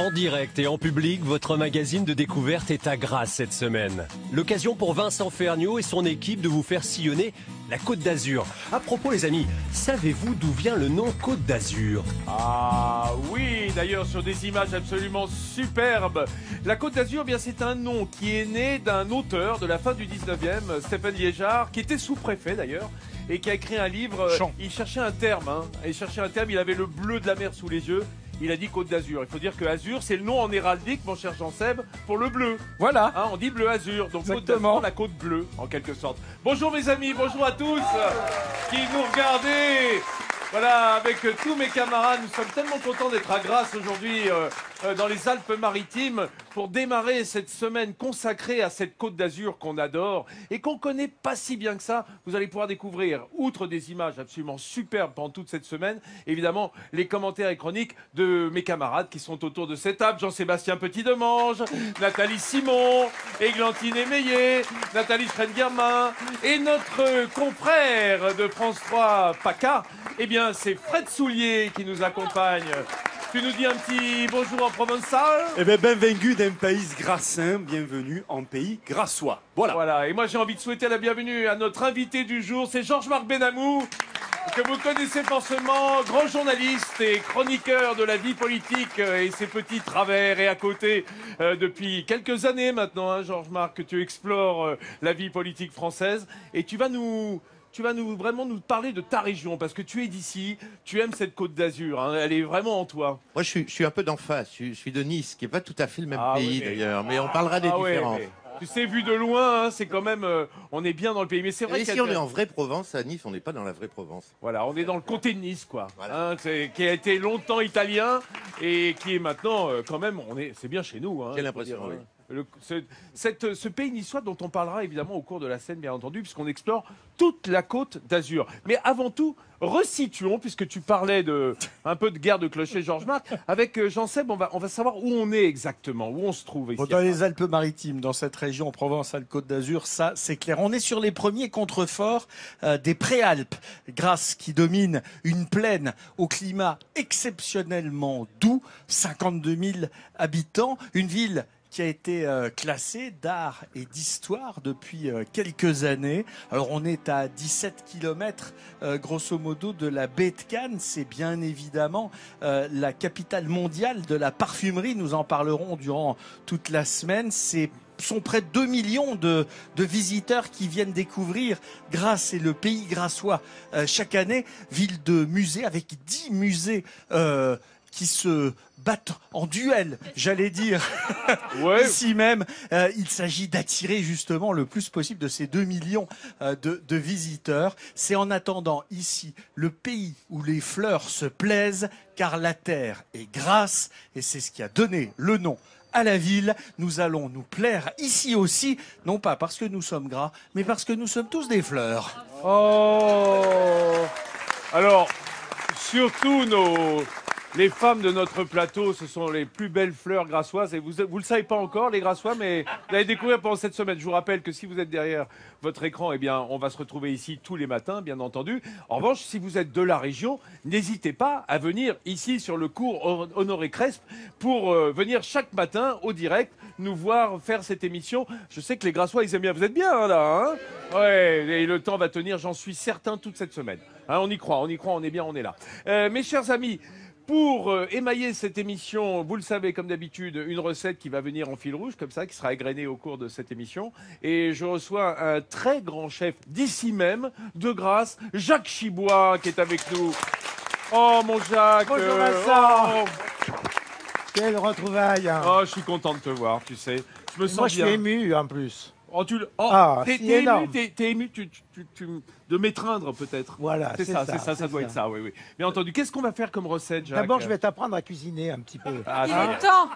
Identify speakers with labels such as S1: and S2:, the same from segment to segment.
S1: En direct et en public, votre magazine de découverte est à Grasse cette semaine. L'occasion pour Vincent Ferniaud et son équipe de vous faire sillonner la Côte d'Azur. À propos les amis, savez-vous d'où vient le nom Côte d'Azur?
S2: Ah oui, d'ailleurs sur des images absolument superbes. La Côte d'Azur, bien c'est un nom qui est né d'un auteur de la fin du 19e, Stéphane Liégeard, qui était sous-préfet d'ailleurs, et qui a écrit un livre. Il cherchait un terme, il avait le bleu de la mer sous les yeux. Il a dit Côte d'Azur. Il faut dire que Azur, c'est le nom en héraldique, mon cher Jean-Seb, pour le bleu.
S3: Voilà.
S2: On dit bleu Azur. Donc Côte d'Azur, la côte bleue, en quelque sorte. Bonjour mes amis, bonjour à tous qui nous regardez. Voilà, avec tous mes camarades, nous sommes tellement contents d'être à Grasse aujourd'hui dans les Alpes-Maritimes pour démarrer cette semaine consacrée à cette Côte d'Azur qu'on adore et qu'on connaît pas si bien que ça. Vous allez pouvoir découvrir, outre des images absolument superbes pendant toute cette semaine, évidemment les commentaires et chroniques de mes camarades qui sont autour de cette table. Jean-Sébastien Petit-Demange, Nathalie Simon, Églantine Émeillé, Nathalie Schrengermain et notre confrère de France 3, PACA. Eh bien, c'est Fred Soulier qui nous accompagne. Tu nous dis un petit bonjour en provençal?
S4: Eh bien, bienvenue d'un pays grassin, bienvenue en pays grassois.
S2: Voilà. Et moi, j'ai envie de souhaiter la bienvenue à notre invité du jour, c'est Georges-Marc Benamou, que vous connaissez forcément, grand journaliste et chroniqueur de la vie politique et ses petits travers. Et à côté, depuis quelques années maintenant, Georges-Marc, que tu explores la vie politique française. Et tu vas vraiment nous parler de ta région, parce que tu es d'ici, tu aimes cette Côte d'Azur, elle est vraiment en toi.
S5: Moi, je suis un peu d'en face, je suis de Nice, qui n'est pas tout à fait le même pays d'ailleurs, mais on parlera des différences.
S2: Ouais, tu sais, vu de loin, c'est quand même, on est bien dans le pays. Mais c'est vrai
S5: si on est en vraie Provence, à Nice, on n'est pas dans la vraie Provence.
S2: Voilà, on est dans le comté de Nice, quoi.
S5: Voilà.
S2: Qui a été longtemps italien et qui est maintenant, quand même, c'est bien chez nous.
S5: J'ai l'impression, oui.
S2: Ce pays niçois dont on parlera évidemment au cours de la scène, bien entendu, puisqu'on explore toute la Côte d'Azur. Mais avant tout, resituons, puisque tu parlais un peu de guerre de clochers, Georges-Marc. Avec Jean-Seb, on va savoir où on est exactement, où on se trouve ici.
S3: Dans les Alpes-Maritimes, dans cette région Provence-Alpes-Côte d'Azur, ça c'est clair. On est sur les premiers contreforts des Préalpes, Grasse qui domine une plaine au climat exceptionnellement doux, 52 000 habitants, une ville qui a été classée d'art et d'histoire depuis quelques années. Alors on est à 17 km grosso modo de la baie de Cannes. C'est bien évidemment la capitale mondiale de la parfumerie. Nous en parlerons durant toute la semaine. Sont près de 2 millions de visiteurs qui viennent découvrir Grasse et le pays grassois chaque année. Ville de musées avec 10 musées qui se battent en duel, j'allais dire, ici même. Il s'agit d'attirer justement le plus possible de ces 2 millions de visiteurs. C'est en attendant ici le pays où les fleurs se plaisent, car la terre est grasse, et c'est ce qui a donné le nom à la ville. Nous allons nous plaire ici aussi, non pas parce que nous sommes gras, mais parce que nous sommes tous des fleurs.
S2: Oh! Alors, surtout les femmes de notre plateau, ce sont les plus belles fleurs grassoises. Et vous le savez pas encore, les grassois, mais vous allez découvrir pendant cette semaine. Je vous rappelle que si vous êtes derrière votre écran, eh bien, on va se retrouver ici tous les matins, bien entendu. En revanche, si vous êtes de la région, n'hésitez pas à venir ici sur le cours Honoré Crespe pour venir chaque matin au direct nous voir faire cette émission. Je sais que les grassois, ils aiment bien. Vous êtes bien, là, hein? Ouais, et le temps va tenir, j'en suis certain, toute cette semaine. On y croit, on est bien, on est là. Mes chers amis, pour émailler cette émission, vous le savez, comme d'habitude, une recette qui va venir en fil rouge, comme ça, qui sera égrenée au cours de cette émission. Et je reçois un très grand chef d'ici même, de Grasse, Jacques Chibois, qui est avec nous. Oh, mon Jacques.
S6: Bonjour Vincent. Quelle retrouvaille.
S2: Oh, je suis content de te voir, tu sais. Je me sens bien.
S6: Moi, je suis ému, en plus.
S2: T'es ému de m'étreindre peut-être.
S6: Voilà,
S2: c'est ça doit être ça, oui. Bien entendu, qu'est-ce qu'on va faire comme recette, Jacques?
S6: D'abord, je vais t'apprendre à cuisiner un petit peu.
S7: Il est temps.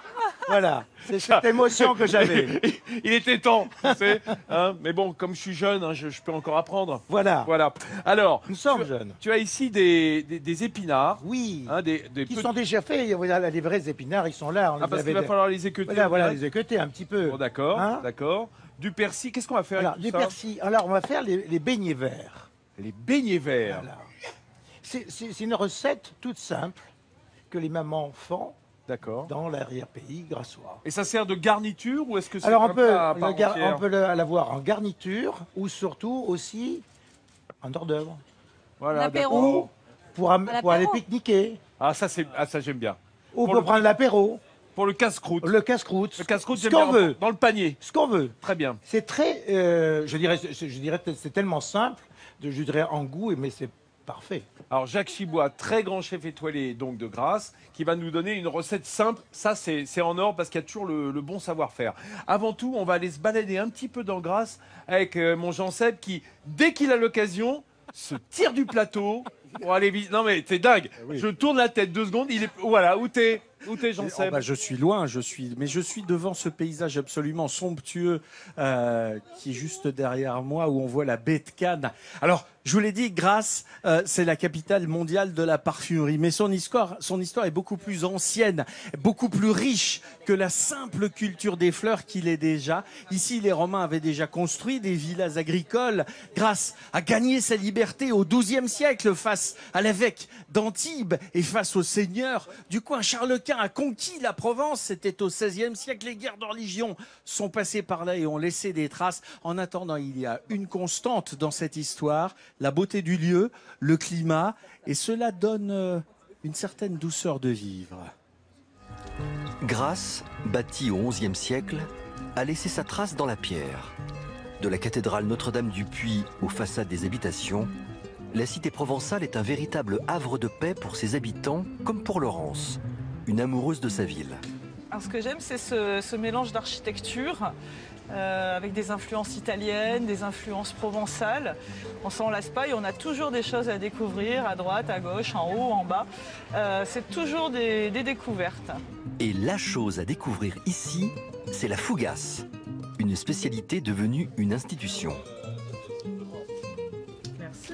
S6: Voilà, c'est cette émotion que j'avais.
S2: Il était temps, tu sais. Mais bon, comme je suis jeune, je peux encore apprendre.
S6: Voilà.
S2: Alors,
S6: nous sommes jeunes.
S2: Tu as ici des épinards.
S6: Oui.
S2: Qui
S6: sont déjà faits. Voilà, les vrais épinards, ils sont là.
S2: Parce qu'il va falloir les équeuter.
S6: Voilà, les équeuter un petit peu.
S2: Bon, d'accord. Du persil, qu'est-ce qu'on va faire avec tout ça?
S6: Persil. Alors, on va faire les beignets verts.
S2: Les beignets verts.
S6: Voilà. C'est une recette toute simple que les mamans font
S2: D'accord.
S6: dans l'arrière-pays grassois.
S2: Et ça sert de garniture ou est-ce que c'est
S6: Alors
S2: un plat à part entière
S6: on peut l'avoir en garniture ou surtout aussi en hors d'œuvre.
S2: Voilà,
S7: L'apéro.
S2: d'accord.
S6: Pour
S7: l'apéro.
S6: aller pique-niquer.
S2: Ah, ça j'aime bien.
S6: Ou
S2: Pour
S6: pour
S2: le-
S6: prendre l'apéro,
S2: Pour le casse-croûte.
S6: le casse-croûte.
S2: Le casse-croûte,
S6: ce
S2: j'aime
S6: qu'on
S2: bien.
S6: veut.
S2: Dans le panier.
S6: Ce qu'on veut.
S2: Très bien.
S6: C'est très, je dirais, c'est tellement simple, je dirais en goût, mais c'est parfait.
S2: Alors Jacques Chibois, très grand chef étoilé donc de Grasse, qui va nous donner une recette simple. Ça c'est en or parce qu'il y a toujours le bon savoir-faire. Avant tout, on va aller se balader un petit peu dans Grasse avec mon Jean-Seb qui, dès qu'il a l'occasion, se tire du plateau pour aller visiter. Non mais c'est dingue. Je tourne la tête 2 secondes. Il est voilà où t'es Jean-Seb.
S3: Oh, bah, je suis loin, mais je suis devant ce paysage absolument somptueux qui est juste derrière moi, où on voit la baie de Cannes. Alors, je vous l'ai dit, Grasse, c'est la capitale mondiale de la parfumerie, mais son histoire est beaucoup plus ancienne, beaucoup plus riche que la simple culture des fleurs qu'il est déjà. Ici, les Romains avaient déjà construit des villas agricoles. Grasse a gagné sa liberté au XIIe siècle face à l'évêque d'Antibes et face au seigneur du coin. Charles Quint a conquis la Provence, c'était au XVIe siècle. Les guerres de religion sont passées par là et ont laissé des traces. En attendant, il y a une constante dans cette histoire, la beauté du lieu, le climat, et cela donne une certaine douceur de vivre.
S8: Grasse, bâtie au XIe siècle, a laissé sa trace dans la pierre. De la cathédrale Notre-Dame du Puy aux façades des habitations, la cité provençale est un véritable havre de paix pour ses habitants, comme pour Laurence, une amoureuse de sa ville.
S9: Alors, ce que j'aime, c'est ce mélange d'architecture avec des influences italiennes, des influences provençales. On s'en lasse pas et on a toujours des choses à découvrir à droite, à gauche, en haut, en bas. C'est toujours des découvertes.
S8: Et la chose à découvrir ici, c'est la fougasse, une spécialité devenue une institution.
S9: Merci.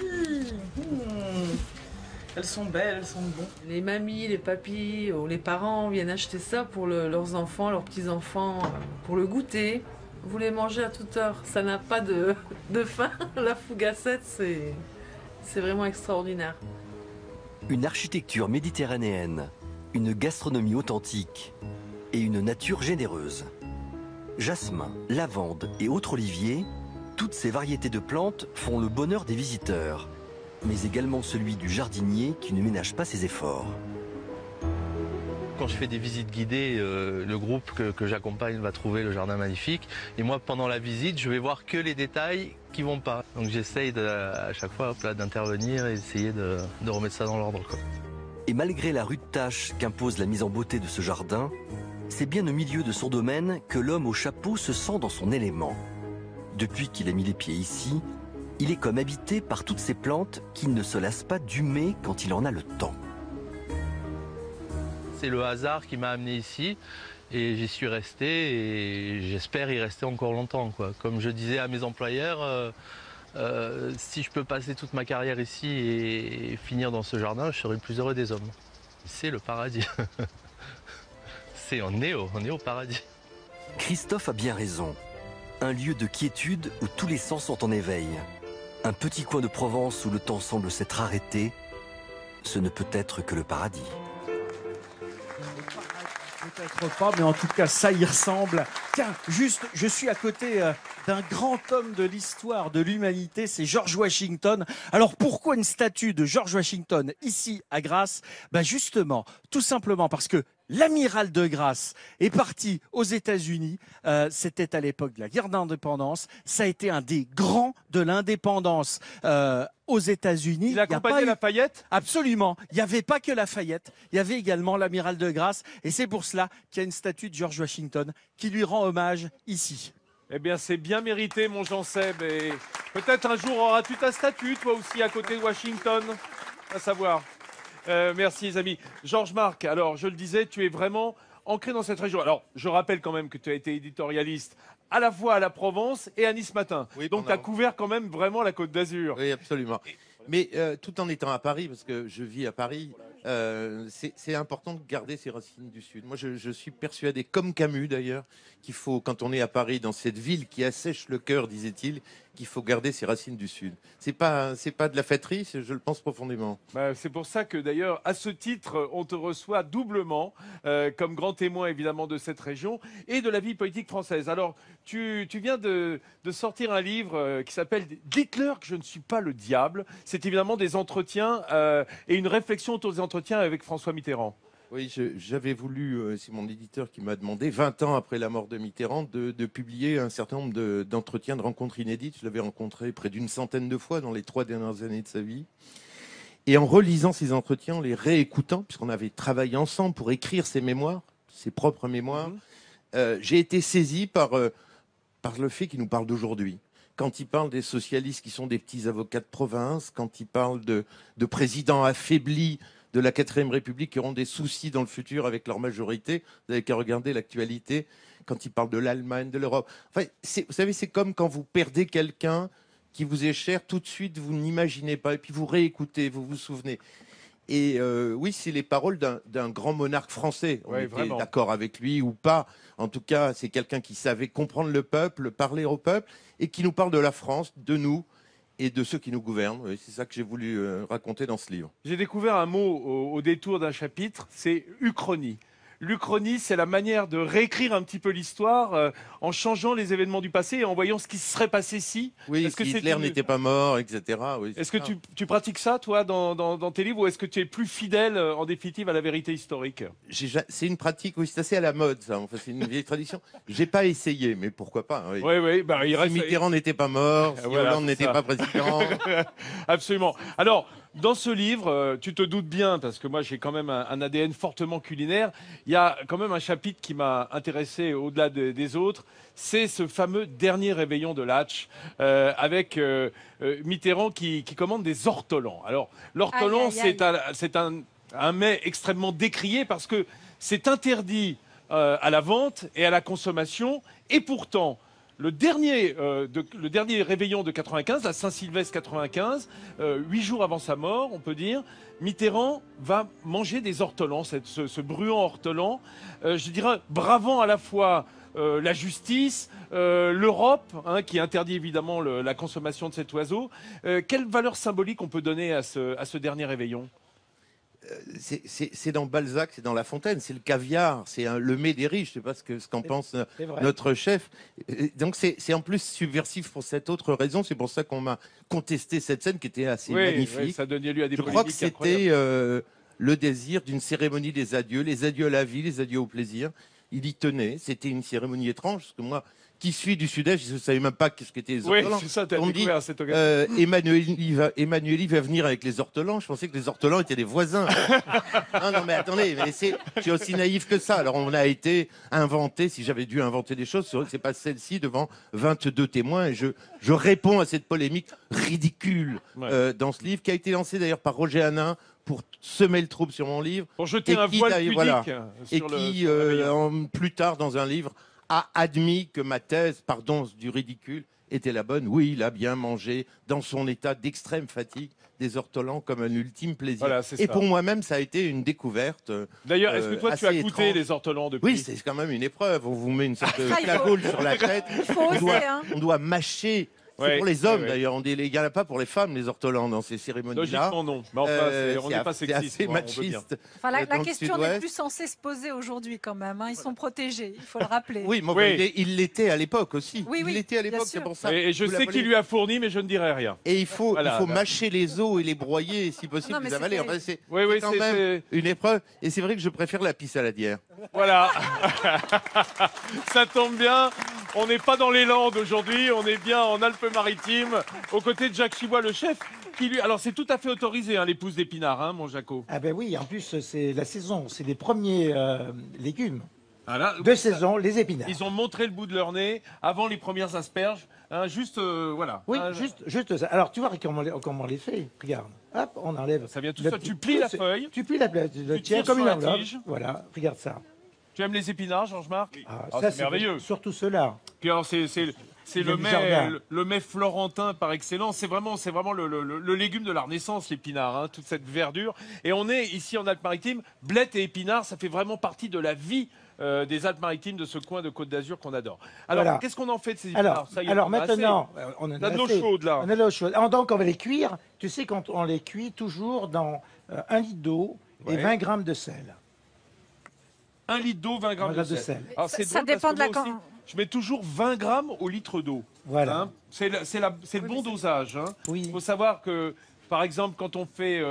S9: Elles sont belles, elles sont bonnes.
S10: Les mamies, les papis ou les parents viennent acheter ça pour leurs enfants, leurs petits-enfants, pour le goûter. Vous les mangez à toute heure, ça n'a pas de fin. La fougassette, c'est vraiment extraordinaire.
S8: Une architecture méditerranéenne, une gastronomie authentique et une nature généreuse. Jasmin, lavande et autres oliviers, toutes ces variétés de plantes font le bonheur des visiteurs, mais également celui du jardinier qui ne ménage pas ses efforts.
S11: Quand je fais des visites guidées, le groupe que j'accompagne va trouver le jardin magnifique. Et moi, pendant la visite, je vais voir que les détails qui vont pas. Donc j'essaye à chaque fois d'intervenir et essayer de remettre ça dans l'ordre.
S8: Et malgré la rude tâche qu'impose la mise en beauté de ce jardin, c'est bien au milieu de son domaine que l'homme au chapeau se sent dans son élément. Depuis qu'il a mis les pieds ici, il est comme habité par toutes ces plantes qu'il ne se lasse pas d'humer quand il en a le temps.
S11: C'est le hasard qui m'a amené ici et j'y suis resté et j'espère y rester encore longtemps, quoi. Comme je disais à mes employeurs, si je peux passer toute ma carrière ici et finir dans ce jardin, je serai le plus heureux des hommes. C'est le paradis. On est au paradis.
S8: Christophe a bien raison. Un lieu de quiétude où tous les sens sont en éveil. Un petit coin de Provence où le temps semble s'être arrêté. Ce ne peut être que le paradis.
S3: Peut-être pas, mais en tout cas, ça y ressemble. Tiens, juste, je suis à côté d'un grand homme de l'histoire de l'humanité, c'est George Washington. Alors, pourquoi une statue de George Washington ici à Grasse? Ben justement, tout simplement parce que l'amiral de Grasse est parti aux États-Unis. C'était à l'époque de la guerre d'indépendance. Ça a été un des grands de l'indépendance aux États-Unis.
S2: Il a accompagné Lafayette?
S3: Absolument. Il n'y avait pas que Lafayette. Il y avait également l'amiral de Grasse. Et c'est pour cela qu'il y a une statue de George Washington qui lui rend hommage ici.
S2: Eh bien, c'est bien mérité, mon Jean-Seb. Et peut-être un jour auras-tu ta statue, toi aussi, à côté de Washington. À savoir. Merci, les amis. Georges Marc, alors, je le disais, tu es vraiment ancré dans cette région. Alors, je rappelle quand même que tu as été éditorialiste à la fois à la Provence et à Nice Matin.
S5: Oui,
S2: donc, tu as couvert quand même vraiment la Côte d'Azur.
S5: Oui, absolument. Mais tout en étant à Paris, parce que je vis à Paris, C'est important de garder ses racines du Sud. Moi, je suis persuadé, comme Camus d'ailleurs, qu'il faut, quand on est à Paris, dans cette ville qui assèche le cœur, disait-il, qu'il faut garder ses racines du Sud. C'est pas de la fêterie, je le pense profondément.
S2: Bah, c'est pour ça que d'ailleurs, à ce titre, on te reçoit doublement comme grand témoin évidemment de cette région et de la vie politique française. Alors, tu viens de sortir un livre qui s'appelle « Dites-leur que je ne suis pas le diable ». C'est évidemment des entretiens et une réflexion autour des entretiens avec François Mitterrand.
S5: Oui, j'avais voulu, c'est mon éditeur qui m'a demandé, 20 ans après la mort de Mitterrand, de publier un certain nombre d'entretiens, de rencontres inédites. Je l'avais rencontré près d'une centaine de fois dans les 3 dernières années de sa vie. Et en relisant ces entretiens, en les réécoutant, puisqu'on avait travaillé ensemble pour écrire ses mémoires, ses propres mémoires, j'ai été saisi par le fait qu'il nous parle d'aujourd'hui. Quand il parle des socialistes qui sont des petits avocats de province, quand il parle de présidents affaiblis de la 4ème République qui auront des soucis dans le futur avec leur majorité. Vous n'avez qu'à regarder l'actualité quand ils parlent de l'Allemagne, de l'Europe. Enfin, vous savez, c'est comme quand vous perdez quelqu'un qui vous est cher, tout de suite, vous n'imaginez pas, et puis vous réécoutez, vous vous souvenez. Et oui, c'est les paroles d'un grand monarque français. On était d'accord avec lui ou pas. En tout cas, c'est quelqu'un qui savait comprendre le peuple, parler au peuple, et qui nous parle de la France, de nous, et de ceux qui nous gouvernent. C'est ça que j'ai voulu raconter dans ce livre.
S2: J'ai découvert un mot au détour d'un chapitre, c'est uchronie. L'Uchronie, c'est la manière de réécrire un petit peu l'histoire en changeant les événements du passé et en voyant ce qui se serait passé si.
S5: Oui, si Hitler n'était pas mort, etc. Oui,
S2: est-ce que tu pratiques ça, toi, dans tes livres, ou est-ce que tu es plus fidèle, en définitive, à la vérité historique?
S5: C'est une pratique, oui, c'est assez à la mode, ça. Enfin, c'est une vieille tradition. J'ai pas essayé, mais pourquoi pas. Oui,
S2: oui. Bah,
S5: si Mitterrand n'était pas mort, si Hollande n'était pas président.
S2: Absolument. Alors, dans ce livre, tu te doutes bien, parce que moi j'ai quand même un ADN fortement culinaire, il y a quand même un chapitre qui m'a intéressé au-delà des autres, c'est ce fameux dernier réveillon de Latch, avec Mitterrand qui commande des ortolans. Alors, l'ortolan, c'est un mets extrêmement décrié parce que c'est interdit à la vente et à la consommation, et pourtant, le dernier réveillon de 95, à Saint-Sylvestre 95, 8 jours avant sa mort, on peut dire, Mitterrand va manger des ortolans, ce bruant ortolan, je dirais bravant à la fois la justice, l'Europe, qui interdit évidemment la consommation de cet oiseau. Quelle valeur symbolique on peut donner à ce dernier réveillon ?
S5: C'est dans Balzac, c'est dans La Fontaine, c'est le caviar, c'est le mets des riches, je ne sais pas ce qu'en pense notre chef. Donc c'est en plus subversif pour cette autre raison, c'est pour ça qu'on m'a contesté cette scène qui était assez magnifique.
S2: Oui, ça donnait lieu à des
S5: Je crois que c'était le désir d'une cérémonie des adieux, les adieux à la vie, les adieux au plaisir. Il y tenait, c'était une cérémonie étrange, parce que moi, qui suis du Sud-Est, je ne savais même pas ce qu'étaient les ortolans.
S2: Oui, c'est ça, tu as découvert à cette occasion.
S5: Emmanuel va venir avec les ortolans. Je pensais que les ortolans étaient des voisins. non, mais attendez, je suis aussi naïf que ça. Alors, on a été inventé, si j'avais dû inventer des choses, c'est pas celle-ci devant 22 témoins. Et je réponds à cette polémique ridicule dans ce livre, qui a été lancé d'ailleurs par Roger Hanin pour semer le trouble sur mon livre.
S2: Pour jeter un voile pudique
S5: et qui, plus tard, dans un livre, a admis que ma thèse, pardon du ridicule, était la bonne. Oui, il a bien mangé, dans son état d'extrême fatigue, des ortolans comme un ultime plaisir.
S2: Voilà,
S5: et pour moi-même, ça a été une découverte.
S2: D'ailleurs, est-ce que toi, tu as goûté les ortolans depuis?
S5: Oui, c'est quand même une épreuve. On vous met une sorte de cagoule sur la tête. On doit mâcher. C'est pour les hommes, d'ailleurs. Il n'y en a pas pour les femmes, les ortolans, dans ces cérémonies-là.
S2: Logiquement, non. Mais enfin, on n'est pas sexiste.
S5: C'est assez machiste.
S7: Enfin, la question n'est plus censée se poser aujourd'hui, quand même. Ils sont protégés, il faut le rappeler.
S5: Oui, il l'était à l'époque aussi.
S7: Oui,
S5: il l'était à l'époque, c'est pour ça.
S2: Et je sais qu'il lui a fourni, mais je ne dirai rien.
S5: Et il faut mâcher les os et les broyer, si possible, les avaler. Enfin, c'est quand même une épreuve. Et c'est vrai que je préfère la pisse saladière.
S2: Voilà. Ça tombe bien. On n'est pas dans les Landes aujourd'hui, on est bien en Alpes-Maritimes, aux côtés de Jacques Chibois, le chef, qui lui... Alors c'est tout à fait autorisé, l'épouse d'épinards, mon Jaco.
S6: Ah ben oui, en plus c'est la saison, c'est les premiers légumes.
S2: Voilà.
S6: De saison, les épinards.
S2: Ils ont montré le bout de leur nez avant les premières asperges, voilà.
S6: Oui, juste ça. Alors tu vois comment on les fait, regarde. Hop, on enlève.
S2: Ça vient tout ça, tu plies la feuille.
S6: Tu plies la feuille, tu tiens comme une enveloppe. Voilà, regarde ça.
S2: Tu aimes les épinards, Georges-Marc?
S6: C'est
S2: merveilleux.
S6: Surtout ceux-là.
S2: Puis alors, C'est le mets florentin par excellence. C'est vraiment le légume de la Renaissance, l'épinard, hein, toute cette verdure. Et on est ici en Alpes-Maritimes. Blettes et épinards, ça fait vraiment partie de la vie des Alpes-Maritimes, de ce coin de Côte d'Azur qu'on adore. Alors,
S6: Voilà.
S2: qu'est-ce qu'on en fait de ces épinards?
S6: Alors maintenant, on
S2: a de l'eau chaude là.
S6: On a de l'eau chaude. Alors, donc on va les cuire. Tu sais, quand on les cuit, toujours dans 1 litre d'eau et 20 grammes de sel.
S2: 1 litre d'eau, 20 grammes de sel. Alors,
S7: Ça dépend de la quantité.
S2: Je mets toujours 20 grammes au litre d'eau.
S6: Voilà.
S2: Hein, c'est le bon dosage. Hein.
S6: Oui.
S2: Il faut savoir que, par exemple, quand on fait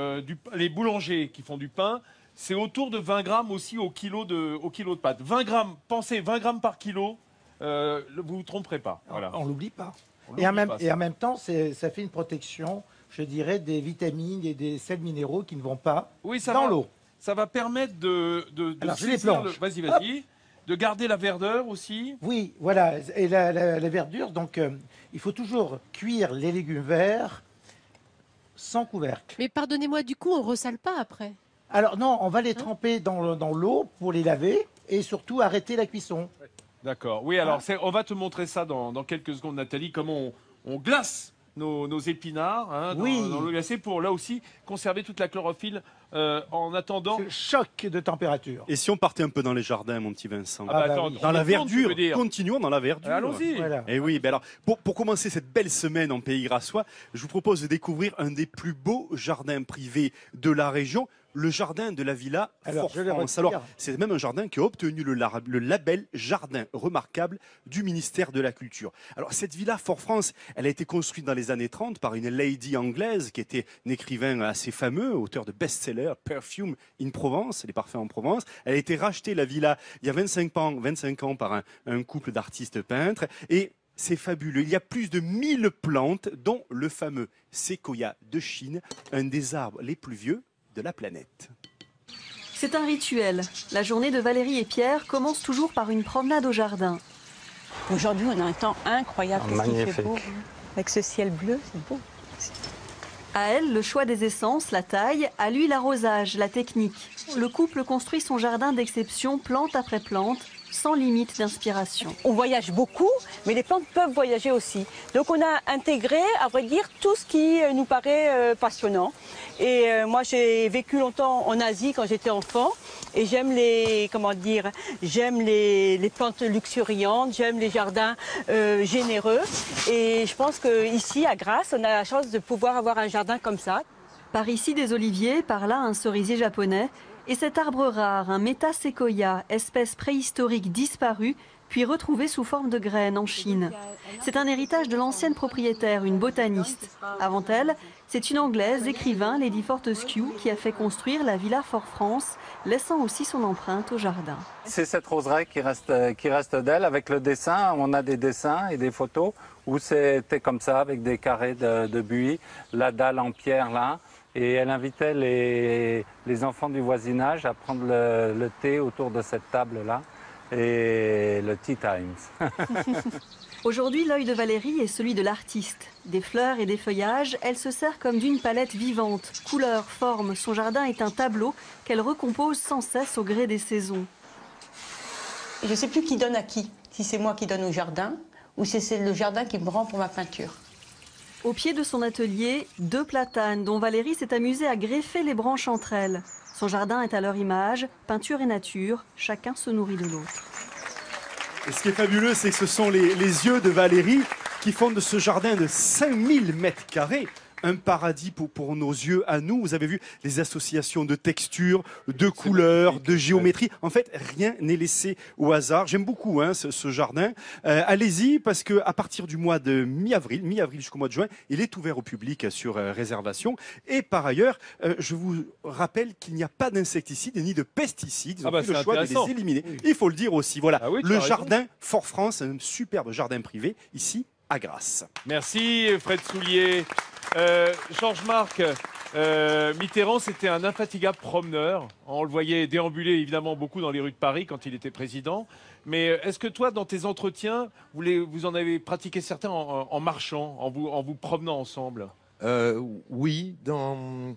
S2: les boulangers qui font du pain, c'est autour de 20 grammes aussi au kilo de pâte. 20 grammes, pensez 20 grammes par kilo, vous ne vous tromperez pas. Voilà.
S6: On ne l'oublie pas. Et en même temps, ça fait une protection, je dirais, des vitamines et des sels minéraux qui ne vont pas dans l'eau.
S2: Ça va permettre de
S6: Alors, je les plonge.
S2: Vas-y. De garder la verdure aussi.
S6: Oui, voilà. Et la verdure, donc, il faut toujours cuire les légumes verts sans couvercle.
S12: Mais pardonnez-moi, du coup, on ne ressale pas après?
S6: Alors non, on va les tremper dans l'eau pour les laver et surtout arrêter la cuisson.
S2: D'accord. Oui, alors on va te montrer ça dans quelques secondes, Nathalie, comment on glace nos épinards dans l'eau glacée pour, là aussi, conserver toute la chlorophylle en attendant...
S6: C'est le choc de température.
S4: Et si on partait un peu dans les jardins, mon petit Vincent?
S2: Attends,
S4: dans la verdure, continuons dans la verdure.
S2: Allons-y.
S6: Voilà.
S4: Et oui, ben alors, pour commencer cette belle semaine en Pays Grassois, je vous propose de découvrir un des plus beaux jardins privés de la région, le jardin de la Villa Fort-France. Alors, c'est même un jardin qui a obtenu le label Jardin remarquable du ministère de la Culture. Alors, cette Villa Fort-France, elle a été construite dans les années 30 par une lady anglaise qui était un écrivain assez fameux, auteur de best-seller Perfume in Provence, les parfums en Provence. Elle a été rachetée, la villa, il y a 25 ans par un couple d'artistes peintres. Et c'est fabuleux. Il y a plus de 1000 plantes, dont le fameux séquoia de Chine, un des arbres les plus vieux de la planète.
S13: C'est un rituel. La journée de Valérie et Pierre commence toujours par une promenade au jardin.
S14: Aujourd'hui, on a un temps incroyable.
S11: Magnifique.
S14: Il fait beau, avec ce ciel bleu, c'est beau.
S13: À elle, le choix des essences, la taille, à lui l'arrosage, la technique. Le couple construit son jardin d'exception plante après plante, sans limite d'inspiration.
S14: On voyage beaucoup, mais les plantes peuvent voyager aussi. Donc on a intégré, à vrai dire, tout ce qui nous paraît passionnant. Et moi j'ai vécu longtemps en Asie quand j'étais enfant, et j'aime les plantes luxuriantes, j'aime les jardins généreux. Et je pense qu'ici à Grasse, on a la chance de pouvoir avoir un jardin comme ça.
S13: Par ici des oliviers, par là un cerisier japonais. Et cet arbre rare, un métaséquoia, espèce préhistorique disparue, puis retrouvée sous forme de graines en Chine. C'est un héritage de l'ancienne propriétaire, une botaniste. Avant elle, c'est une Anglaise, écrivain, Lady Fortescue, qui a fait construire la Villa Fort-France, laissant aussi son empreinte au jardin.
S15: C'est cette roseraie qui reste d'elle, avec le dessin. On a des dessins et des photos où c'était comme ça, avec des carrés de buis, la dalle en pierre là. Et elle invitait les enfants du voisinage à prendre le thé autour de cette table-là, et le Tea Times.
S13: Aujourd'hui, l'œil de Valérie est celui de l'artiste. Des fleurs et des feuillages, elle se sert comme d'une palette vivante. Couleurs, formes, son jardin est un tableau qu'elle recompose sans cesse au gré des saisons.
S14: Je ne sais plus qui donne à qui, si c'est moi qui donne au jardin ou si c'est le jardin qui me rend pour ma peinture.
S13: Au pied de son atelier, 2 platanes dont Valérie s'est amusée à greffer les branches entre elles. Son jardin est à leur image, peinture et nature, chacun se nourrit de l'autre.
S4: Et ce qui est fabuleux, c'est que ce sont les yeux de Valérie qui font de ce jardin de 5000 mètres carrés un paradis pour nos yeux à nous. Vous avez vu les associations de textures, de couleurs, de géométrie. En fait, rien n'est laissé au hasard. J'aime beaucoup ce jardin. Allez-y, parce qu'à partir du mois de mi-avril jusqu'au mois de juin, il est ouvert au public sur réservation. Et par ailleurs, je vous rappelle qu'il n'y a pas d'insecticides ni de pesticides. Ils ont pris le choix de les éliminer. Oui. Il faut le dire aussi. Voilà, le jardin Fort-France, un superbe jardin privé ici à Grasse.
S2: Merci Fred Soulier. Georges-Marc, Mitterrand, c'était un infatigable promeneur. On le voyait déambuler évidemment beaucoup dans les rues de Paris quand il était président. Mais est-ce que toi, dans tes entretiens, vous en avez pratiqué certains en marchant, en vous promenant ensemble?
S5: Oui, dans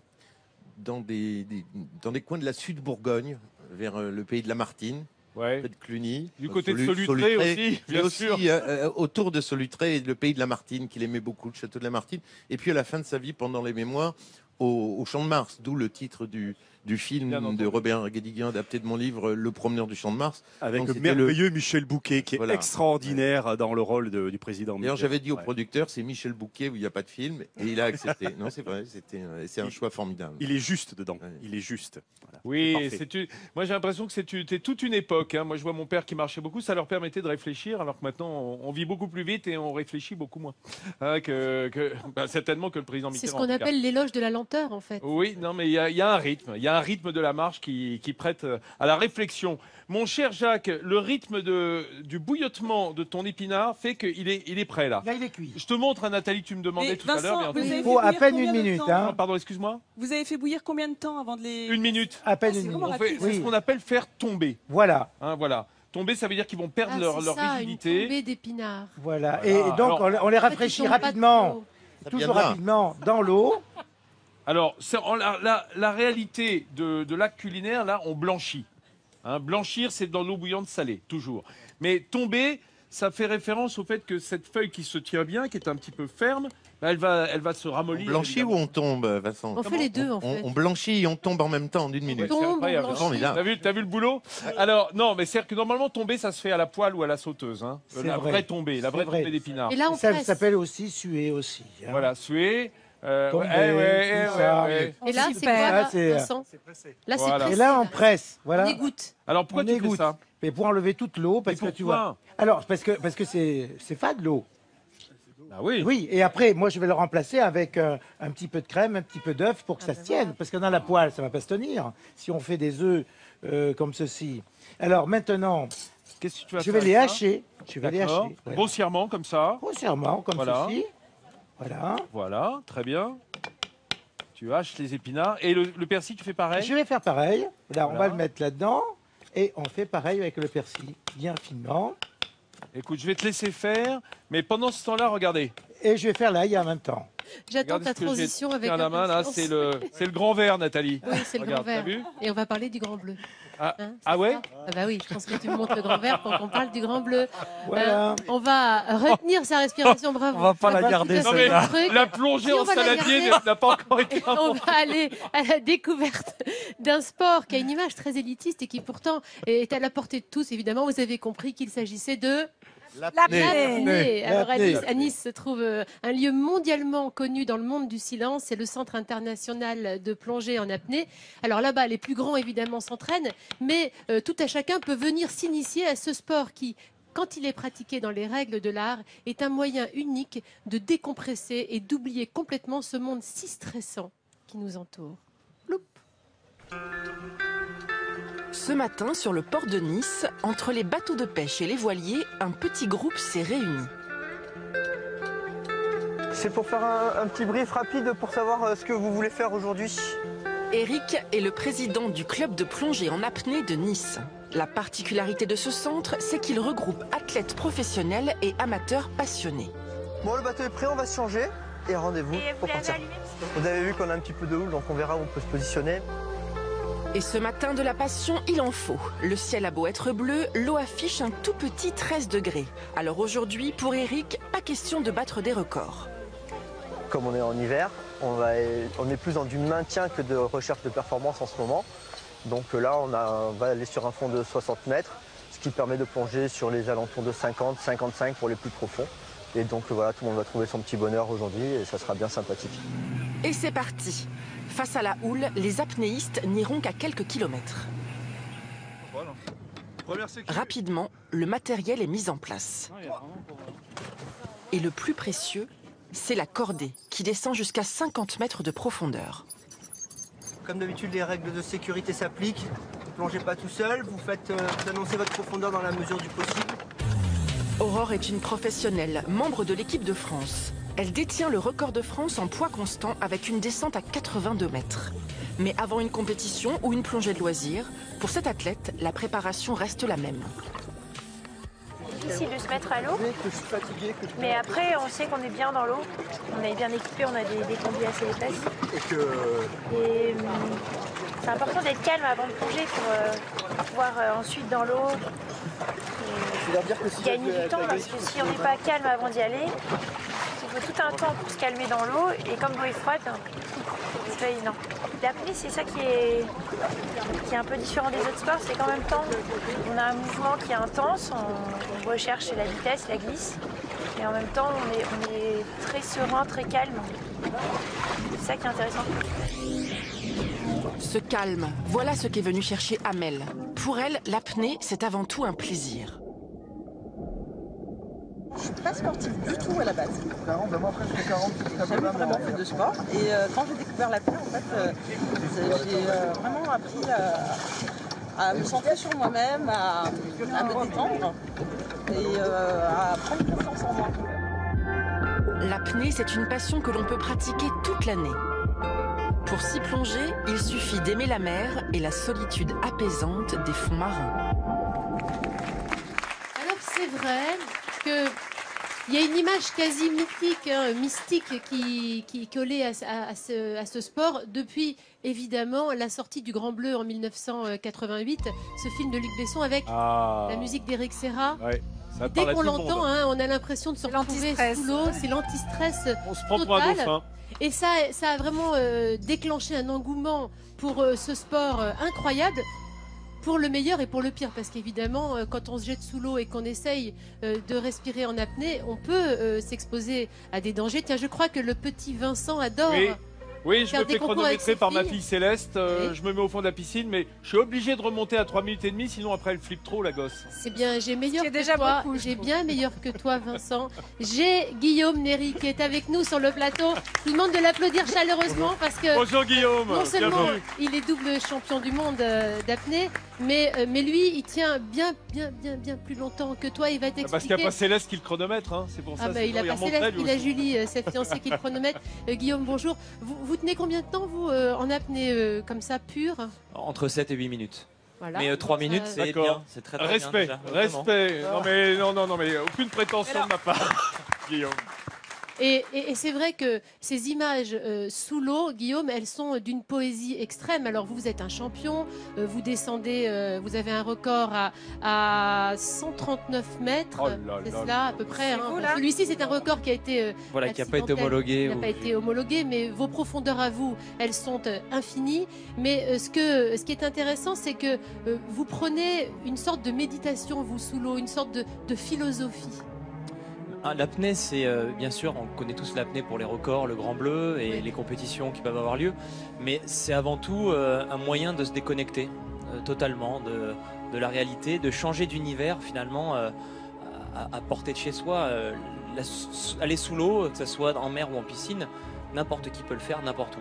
S5: des coins de la Sud-Bourgogne, vers le pays de la Martine.
S2: Ouais.
S5: près de Cluny.
S2: Du côté de Solutré aussi, bien sûr.
S5: Aussi autour de Solutré, le pays de Lamartine, qu'il aimait beaucoup, le château de Lamartine. Et puis à la fin de sa vie, pendant les mémoires, au Champ de Mars, d'où le titre du film de Robert Guédiguian, adapté de mon livre Le Promeneur du Champ de Mars.
S4: Avec le merveilleux Michel Bouquet, qui est extraordinaire dans le rôle du président.
S5: D'ailleurs, j'avais dit au producteur, c'est Michel Bouquet où il n'y a pas de film, et il a accepté. Non, c'est vrai, c'est un choix formidable.
S4: Il est juste dedans, il est juste. Voilà.
S2: Oui, moi j'ai l'impression que c'était toute une époque. Hein. Moi je vois mon père qui marchait beaucoup, ça leur permettait de réfléchir, alors que maintenant on vit beaucoup plus vite et on réfléchit beaucoup moins. Hein, certainement que le président Mitterrand.
S12: C'est ce qu'on appelle l'éloge de la lenteur en fait.
S2: Oui, non mais il y a un rythme. Il y a un rythme de la marche qui prête à la réflexion. Mon cher Jacques, le rythme du bouillotement de ton épinard fait qu'il est prêt là.
S6: Là, il est cuit.
S2: Je te montre, Nathalie, tu me demandais tout à l'heure.
S6: Il faut à peine une minute. Hein.
S2: Pardon, excuse-moi.
S16: Vous avez fait bouillir combien de temps avant de les...
S2: Une minute.
S6: À peine une minute.
S2: C'est ce qu'on appelle faire tomber.
S6: Voilà.
S2: Hein, voilà. Tomber, ça veut dire qu'ils vont perdre leur rigidité.
S12: Une tombée d'épinards.
S6: Voilà. Et donc, on les rafraîchit rapidement. Toujours rapidement dans l'eau.
S2: Alors, la réalité de l'acte culinaire, là, on blanchit. Hein, blanchir, c'est dans l'eau bouillante salée, toujours. Mais tomber, ça fait référence au fait que cette feuille qui se tient bien, qui est un petit peu ferme, bah, elle va se ramollir.
S5: On blanchit ou on tombe, Vincent?
S12: On fait les deux, en fait.
S5: On blanchit et on tombe en même temps en une minute.
S2: T'as vu le boulot? Alors, non, mais c'est-à-dire que normalement, tomber, ça se fait à la poêle ou à la sauteuse. Hein. La vraie tombée d'épinards.
S6: Et là, ça s'appelle aussi suer aussi. Hein.
S2: Voilà, suer.
S6: Et
S12: là, c'est quoi, Vincent? Là, c'est pressé.
S6: Et là, on presse. Voilà.
S12: On égoutte.
S2: Alors, pourquoi tu fais ça?
S6: Mais pour enlever toute l'eau, parce que tu vois. Alors, parce que c'est fade l'eau.
S2: Ah oui.
S6: Oui, et après, moi, je vais le remplacer avec un petit peu de crème, un petit peu d'œuf pour que ça se tienne. Parce que dans la poêle, ça ne va pas se tenir. Si on fait des œufs comme ceci. Alors, maintenant, je vais les hacher. Je vais les hacher.
S2: Grossièrement, comme ça.
S6: Grossièrement, comme ceci. Voilà.
S2: Voilà, très bien. Tu haches les épinards. Et le persil, tu fais pareil?
S6: Je vais faire pareil. Là, on va le mettre là-dedans. Et on fait pareil avec le persil, bien finement.
S2: Écoute, je vais te laisser faire. Mais pendant ce temps-là, regardez.
S6: Et je vais faire l'ail en même temps.
S12: J'attends ta transition avec
S2: la main. Là, c'est le grand vert, Nathalie.
S12: Oui, c'est le grand vert. Et on va parler du grand bleu.
S2: Ah ouais?
S12: Ah bah oui, je pense que tu me montres le grand vert pour qu'on parle du grand bleu.
S6: Voilà.
S12: On va retenir sa respiration, bravo.
S3: On va pas la garder,
S2: celle-là. La plongée en saladier n'a pas encore été
S12: On va aller à la découverte d'un sport qui a une image très élitiste et qui pourtant est à la portée de tous. Évidemment, vous avez compris qu'il s'agissait de... L'apnée. Alors à Nice se trouve un lieu mondialement connu dans le monde du silence, c'est le Centre international de plongée en apnée. Alors là-bas, les plus grands évidemment s'entraînent, mais tout à chacun peut venir s'initier à ce sport qui, quand il est pratiqué dans les règles de l'art, est un moyen unique de décompresser et d'oublier complètement ce monde si stressant qui nous entoure. Ploup.
S17: Ce matin, sur le port de Nice, entre les bateaux de pêche et les voiliers, un petit groupe s'est réuni.
S18: C'est pour faire un petit brief rapide pour savoir ce que vous voulez faire aujourd'hui.
S17: Eric est le président du club de plongée en apnée de Nice. La particularité de ce centre, c'est qu'il regroupe athlètes professionnels et amateurs passionnés.
S18: Bon, le bateau est prêt, on va se changer et rendez-vous pour partir. Vous avez vu qu'on a un petit peu de houle, donc on verra où on peut se positionner.
S17: Et ce matin de la passion, il en faut. Le ciel a beau être bleu, l'eau affiche un tout petit 13 degrés. Alors aujourd'hui, pour Eric, pas question de battre des records.
S18: Comme on est en hiver, on est plus dans du maintien que de recherche de performance en ce moment. Donc là, on va aller sur un fond de 60 mètres, ce qui permet de plonger sur les alentours de 50, 55 pour les plus profonds. Et donc voilà, tout le monde va trouver son petit bonheur aujourd'hui et ça sera bien sympathique.
S17: Et c'est parti. Face à la houle, les apnéistes n'iront qu'à quelques kilomètres. Rapidement, le matériel est mis en place. Et le plus précieux, c'est la cordée, qui descend jusqu'à 50 mètres de profondeur.
S18: Comme d'habitude, les règles de sécurité s'appliquent. Vous ne plongez pas tout seul, vous annoncez votre profondeur dans la mesure du possible.
S17: Aurore est une professionnelle, membre de l'équipe de France. Elle détient le record de France en poids constant avec une descente à 82 mètres. Mais avant une compétition ou une plongée de loisir, pour cette athlète, la préparation reste la même.
S19: Difficile de se mettre à l'eau, mais après on sait qu'on est bien dans l'eau, on est bien équipé, on a des combis assez épaisses. Et C'est important d'être calme avant de plonger pour pouvoir ensuite dans l'eau gagner du temps, parce que si on n'est pas calme avant d'y aller, il faut tout un temps pour se calmer dans l'eau, et comme l'eau est froide, c'est pas évident. L'apnée, c'est ça qui est un peu différent des autres sports, c'est qu'en même temps, on a un mouvement qui est intense, on recherche la vitesse, la glisse, et en même temps, on est très serein, très calme. C'est ça qui est intéressant.
S17: Ce calme, voilà ce qu'est venu chercher Amel. Pour elle, l'apnée, c'est avant tout un plaisir.
S16: Je suis pas sportive du tout à la base. 40, moi presque 40. J'ai jamais vraiment fait de sport. Et quand j'ai découvert l'apnée, en fait, j'ai vraiment appris à me centrer sur moi-même, à me détendre et à prendre confiance en moi.
S17: L'apnée, c'est une passion que l'on peut pratiquer toute l'année. Pour s'y plonger, il suffit d'aimer la mer et la solitude apaisante des fonds marins.
S12: Alors c'est vrai qu'il y a une image quasi mythique, mystique qui est collée à ce sport depuis évidemment la sortie du Grand Bleu en 1988, ce film de Luc Besson avec la musique d'Éric Serra.
S2: Ouais.
S12: Dès qu'on l'entend, on a l'impression de se retrouver sous l'eau, c'est l'antistress
S2: On se prend pour un dauphin.
S12: Et ça a vraiment déclenché un engouement pour ce sport incroyable, pour le meilleur et pour le pire. Parce qu'évidemment, quand on se jette sous l'eau et qu'on essaye de respirer en apnée, on peut s'exposer à des dangers. Tiens, je crois que le petit Vincent adore...
S2: Oui, je me fais chronométrer par ma fille Céleste. Je me mets au fond de la piscine, mais je suis obligé de remonter à 3 minutes et demie, sinon après elle flippe trop, la gosse.
S12: C'est bien, j'ai meilleur que toi. J'ai bien meilleur que toi, Vincent. J'ai Guillaume Néry qui est avec nous sur le plateau. Je vous demande de l'applaudir chaleureusement parce que...
S2: Bonjour Guillaume.
S12: Non seulement il est double champion du monde d'apnée, mais lui, il tient bien plus longtemps que toi. Il va t'expliquer.
S2: Parce qu'il n'y a pas Céleste qui le chronomètre, hein. C'est pour ça.
S12: Il a pas Céleste, il a Julie, sa fiancée qui le chronomètre. Guillaume, bonjour. Vous tenez combien de temps, vous, en apnée comme ça, pure?
S20: Entre 7 et 8 minutes.
S12: Voilà.
S20: Mais 3 minutes, c'est bien. C'est très
S2: respect,
S20: bien.
S2: Respect. Non, mais aucune prétention de ma part, Guillaume.
S12: Et c'est vrai que ces images sous l'eau, Guillaume, elles sont d'une poésie extrême. Alors vous êtes un champion, vous descendez, vous avez un record à 139 mètres, c'est cela à peu près. Celui-ci, c'est un record qui a été
S20: qui n'a pas été homologué.
S12: Il n'a pas été homologué, mais vos profondeurs à vous, elles sont infinies. Mais ce qui est intéressant, c'est que vous prenez une sorte de méditation, vous, sous l'eau, une sorte de philosophie.
S20: L'apnée, c'est bien sûr, on connaît tous l'apnée pour les records, le Grand Bleu et les compétitions qui peuvent avoir lieu, mais c'est avant tout un moyen de se déconnecter totalement de la réalité, de changer d'univers finalement à portée de chez soi. Aller sous l'eau, que ce soit en mer ou en piscine, n'importe qui peut le faire, n'importe où.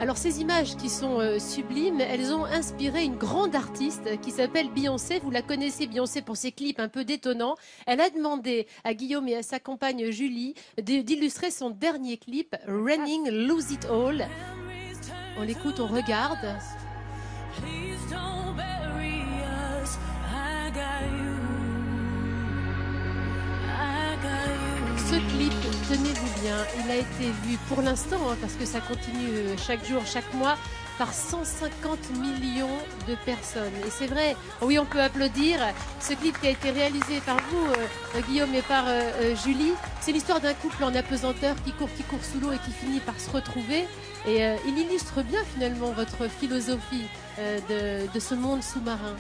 S12: Alors ces images qui sont sublimes, elles ont inspiré une grande artiste qui s'appelle Beyoncé. Vous la connaissez, Beyoncé, pour ses clips un peu détonnants. Elle a demandé à Guillaume et à sa compagne Julie d'illustrer son dernier clip, Running Lose It All. On l'écoute, on regarde. Ce clip, tenez-vous bien, il a été vu pour l'instant, parce que ça continue chaque jour, chaque mois, par 150 millions de personnes. Et c'est vrai, oui, on peut applaudir. Ce clip qui a été réalisé par vous, Guillaume, et par Julie, c'est l'histoire d'un couple en apesanteur qui court sous l'eau et qui finit par se retrouver. Et il illustre bien finalement votre philosophie de ce monde sous-marin.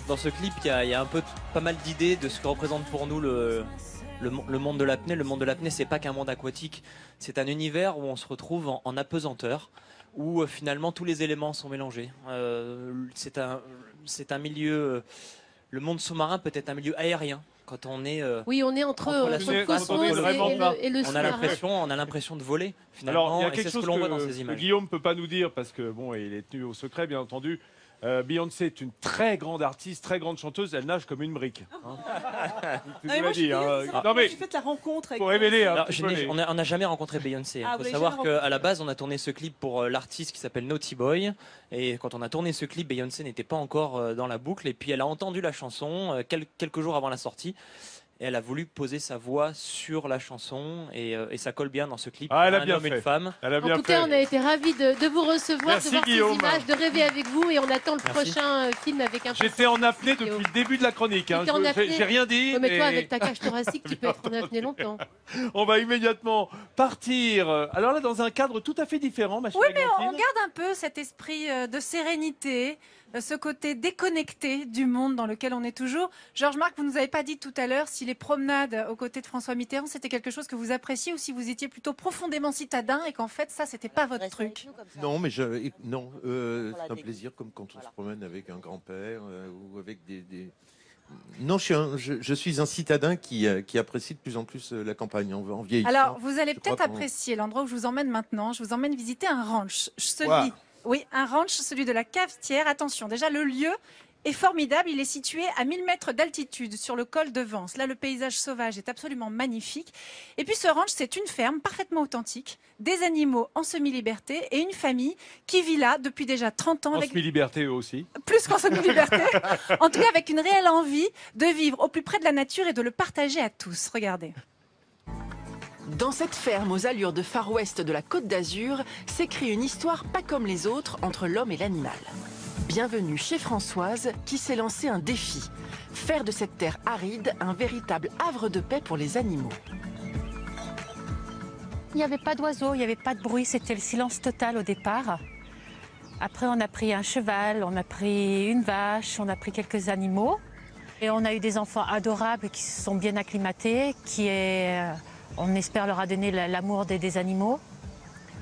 S20: Dans ce clip, il y a un peu pas mal d'idées de ce que représente pour nous le monde de l'apnée. Le monde de l'apnée, c'est pas qu'un monde aquatique, c'est un univers où on se retrouve en apesanteur, où finalement tous les éléments sont mélangés. C'est un milieu, le monde sous-marin peut être un milieu aérien. Quand on est,
S12: oui, on est entre la cosmos et le sous-marin.
S20: On a l'impression de voler finalement.
S2: Alors, il y a quelque
S20: c'est ce
S2: chose
S20: que l'on voit dans ces images.
S2: Que Guillaume peut pas nous dire parce que bon, il est tenu au secret, bien entendu. Beyoncé est une très grande artiste, très grande chanteuse. Elle nage comme une brique.
S16: J'ai fait la rencontre avec...
S2: Pour révéler.
S20: On n'a jamais rencontré Beyoncé. Il faut savoir qu'à la base, on a tourné ce clip pour l'artiste qui s'appelle Naughty Boy. Et quand on a tourné ce clip, Beyoncé n'était pas encore dans la boucle. Et puis elle a entendu la chanson quelques jours avant la sortie. et elle a voulu poser sa voix sur la chanson et ça colle bien dans ce clip.
S2: Ah, elle a
S20: un
S2: bien
S20: homme et
S2: fait.
S20: une femme.
S2: Elle a bien
S12: En tout cas, on a été ravis de vous recevoir,
S2: Merci,
S12: de voir
S2: Guillaume.
S12: ces images, de rêver avec vous, et on attend le
S2: Merci.
S12: prochain film avec un.
S2: J'étais en apnée depuis le début de la chronique. Hein.
S12: T'étais en apnée.
S2: J'ai rien dit.
S12: Ouais, mais toi, avec ta cage thoracique, tu peux
S2: Bien
S12: être en apnée longtemps.
S2: On va immédiatement partir. Alors là, dans un cadre tout à fait différent, ma chère
S7: Oui, mais on
S2: Églantine.
S7: garde un peu cet esprit de sérénité, ce côté déconnecté du monde dans lequel on est toujours. Georges-Marc, vous ne nous avez pas dit tout à l'heure si les promenades aux côtés de François Mitterrand, c'était quelque chose que vous appréciez ou si vous étiez plutôt profondément citadin et qu'en fait, ça, c'était pas votre truc.
S5: Non, mais c'est un plaisir comme quand on se promène avec un grand-père ou avec des... Non, je suis un citadin qui apprécie de plus en plus la campagne en vieillissant.
S7: Alors, vous allez
S5: Je crois
S7: peut-être
S5: qu'on-
S7: apprécier l'endroit où je vous emmène maintenant. Je vous emmène visiter un ranch.
S5: Wow.
S7: Oui, un ranch, celui de la Cavetière. Attention, déjà, le lieu est formidable. Il est situé à 1000 mètres d'altitude sur le col de Vence. Là, le paysage sauvage est absolument magnifique. Et puis, ce ranch, c'est une ferme parfaitement authentique, des animaux en semi-liberté et une famille qui vit là depuis déjà 30 ans.
S2: En
S7: Avec
S2: semi-liberté, eux aussi.
S7: plus qu'en semi-liberté. En tout cas, avec une réelle envie de vivre au plus près de la nature et de le partager à tous. Regardez.
S17: Dans cette ferme aux allures de Far West de la Côte d'Azur s'écrit une histoire pas comme les autres entre l'homme et l'animal. Bienvenue chez Françoise qui s'est lancé un défi. Faire de cette terre aride un véritable havre de paix pour les animaux.
S21: Il n'y avait pas d'oiseaux, il n'y avait pas de bruit, c'était le silence total au départ. Après, on a pris un cheval, on a pris une vache, on a pris quelques animaux. Et on a eu des enfants adorables qui se sont bien acclimatés, on espère leur a donné l'amour des animaux.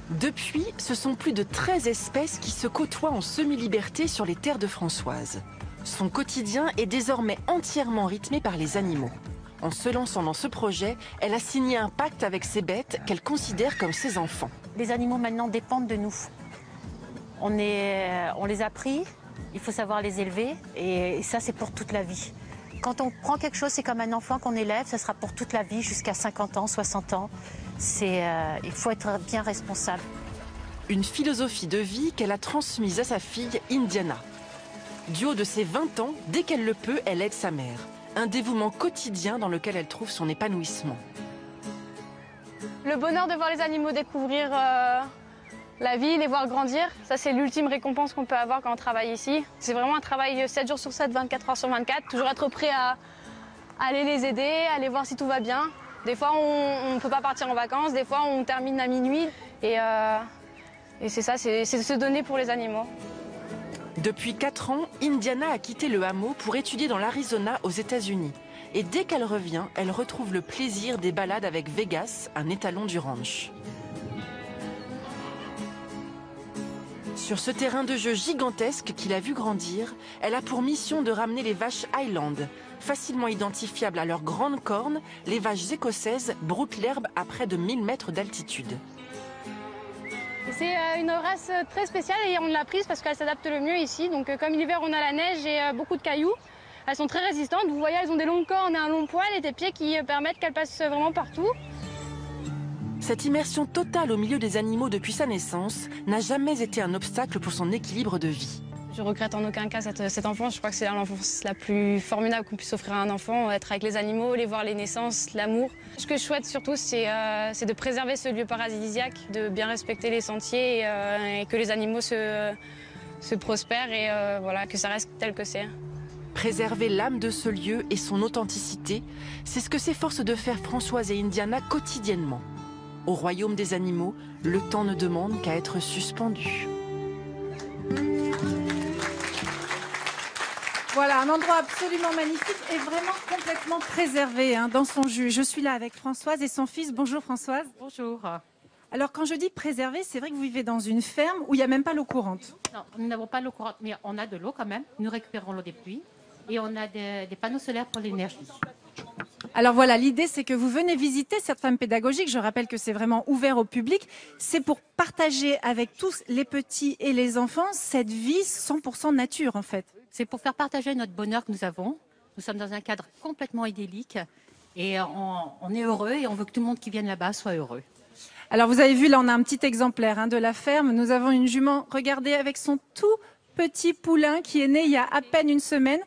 S17: Depuis, ce sont plus de 13 espèces qui se côtoient en semi-liberté sur les terres de Françoise. Son quotidien est désormais entièrement rythmé par les animaux. En se lançant dans ce projet, elle a signé un pacte avec ses bêtes qu'elle considère comme ses enfants.
S21: Les animaux maintenant dépendent de nous. On les a pris, il faut savoir les élever et ça c'est pour toute la vie. Quand on prend quelque chose, c'est comme un enfant qu'on élève, ça sera pour toute la vie, jusqu'à 50 ans, 60 ans. Il faut être bien responsable.
S17: Une philosophie de vie qu'elle a transmise à sa fille Indiana. Du haut de ses 20 ans, dès qu'elle le peut, elle aide sa mère. Un dévouement quotidien dans lequel elle trouve son épanouissement.
S22: Le bonheur de voir les animaux découvrir la vie, les voir grandir, ça c'est l'ultime récompense qu'on peut avoir quand on travaille ici. C'est vraiment un travail 7 jours sur 7, 24 heures sur 24, toujours être prêt à aller les aider, aller voir si tout va bien. Des fois on ne peut pas partir en vacances, des fois on termine à minuit et c'est ça, c'est se donner pour les animaux.
S17: Depuis 4 ans, Indiana a quitté le hameau pour étudier dans l'Arizona aux États-Unis. Et dès qu'elle revient, elle retrouve le plaisir des balades avec Vegas, un étalon du ranch. Sur ce terrain de jeu gigantesque qu'il a vu grandir, elle a pour mission de ramener les vaches Highland. Facilement identifiables à leurs grandes cornes, les vaches écossaises broutent l'herbe à près de 1000 mètres d'altitude.
S22: C'est une race très spéciale et on l'a prise parce qu'elle s'adapte le mieux ici. Donc comme l'hiver on a la neige et beaucoup de cailloux, elles sont très résistantes. Vous voyez, elles ont des longues cornes et un long poil et des pieds qui permettent qu'elles passent vraiment partout.
S17: Cette immersion totale au milieu des animaux depuis sa naissance n'a jamais été un obstacle pour son équilibre de vie.
S22: Je regrette en aucun cas cette enfance. Je crois que c'est l'enfance la plus formidable qu'on puisse offrir à un enfant, être avec les animaux, les voir les naissances, l'amour. Ce que je souhaite surtout, c'est de préserver ce lieu paradisiaque, de bien respecter les sentiers et que les animaux se prospèrent et voilà, que ça reste tel que c'est.
S17: Préserver l'âme de ce lieu et son authenticité, c'est ce que s'efforcent de faire Françoise et Indiana quotidiennement. Au royaume des animaux, le temps ne demande qu'à être suspendu.
S7: Voilà, un endroit absolument magnifique et vraiment complètement préservé dans son jus. Je suis là avec Françoise et son fils. Bonjour Françoise.
S21: Bonjour.
S7: Alors quand je dis préservé, c'est vrai que vous vivez dans une ferme où il n'y a même pas l'eau courante.
S21: Non, nous n'avons pas l'eau courante, mais on a de l'eau quand même. Nous récupérons l'eau des pluies et on a des panneaux solaires pour l'énergie.
S7: Alors voilà, l'idée c'est que vous venez visiter cette ferme pédagogique. Je rappelle que c'est vraiment ouvert au public. C'est pour partager avec tous les petits et les enfants cette vie 100% nature en fait.
S21: C'est pour faire partager notre bonheur que nous avons. Nous sommes dans un cadre complètement idyllique et on est heureux et on veut que tout le monde qui vienne là-bas soit heureux.
S7: Alors vous avez vu, là on a un petit exemplaire de la ferme. Nous avons une jument, regardez, avec son tout petit poulain qui est né il y a à peine une semaine,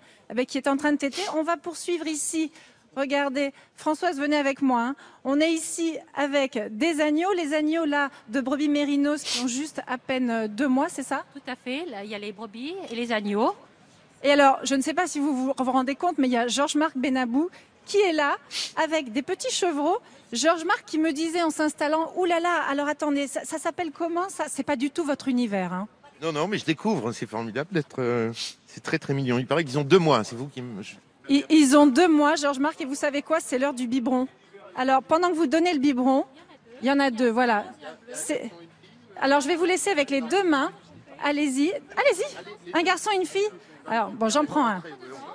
S7: qui est en train de téter. On va poursuivre ici Regardez, Françoise, venez avec moi. Hein. On est ici avec des agneaux. Les agneaux là de brebis mérinos qui ont juste à peine 2 mois, c'est ça?
S21: Tout à fait. Là, il y a les brebis et les agneaux.
S7: Et alors, je ne sais pas si vous vous rendez compte, mais il y a Georges-Marc Benabou qui est là avec des petits chevreaux. Georges-Marc qui me disait en s'installant, ouh là là, alors attendez, ça s'appelle comment ça? C'est pas du tout votre univers. Hein.
S5: Non, non, mais je découvre. C'est formidable d'être. C'est très très mignon. Il paraît qu'ils ont 2 mois. C'est vous qui me.
S7: Ils ont 2 mois, Georges-Marc, et vous savez quoi? C'est l'heure du biberon. Alors, pendant que vous donnez le biberon, il y en a 2, voilà. Alors, je vais vous laisser avec les 2 mains. Allez-y, allez-y. Un garçon, une fille. Alors, bon, j'en prends un.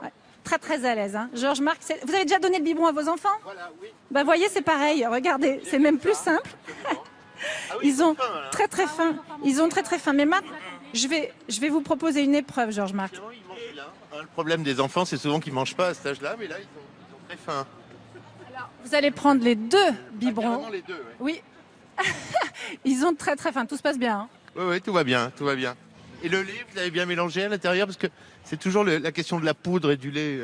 S7: Ouais. Très, très à l'aise. Hein. Georges-Marc, vous avez déjà donné le biberon à vos enfants? Voilà, oui. Bah, voyez, c'est pareil. Regardez, c'est même plus simple. Ils ont très, très faim. Ils ont très, très faim. Mais maintenant, je vais vous proposer une épreuve, Georges-Marc.
S5: Le problème des enfants, c'est souvent qu'ils ne mangent pas à cet âge-là, mais là, ils ont très faim.
S7: Alors, vous allez prendre les 2 biberons.
S5: Les 2,
S7: oui. Ils ont très très faim, tout se passe bien. Hein.
S5: Oui, tout va bien, tout va bien. Et le lait, vous l'avez bien mélangé à l'intérieur, parce que c'est toujours la question de la poudre et du lait.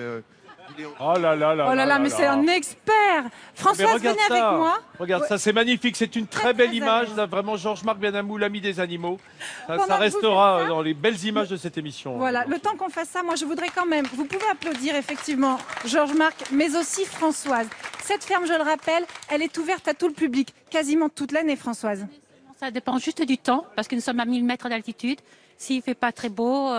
S2: Oh là là là.
S7: Oh là là, mais c'est un expert. Françoise, venez avec moi.
S2: Regarde ça, c'est magnifique. C'est une très belle image. Là, vraiment, Georges-Marc Benamou, l'ami des animaux. Ça restera dans les belles images de cette émission.
S7: Voilà, le temps qu'on fasse ça, moi je voudrais quand même, vous pouvez applaudir effectivement Georges-Marc, mais aussi Françoise. Cette ferme, je le rappelle, elle est ouverte à tout le public, quasiment toute l'année, Françoise.
S21: Ça dépend juste du temps, parce que nous sommes à 1000 mètres d'altitude. S'il ne fait pas très beau,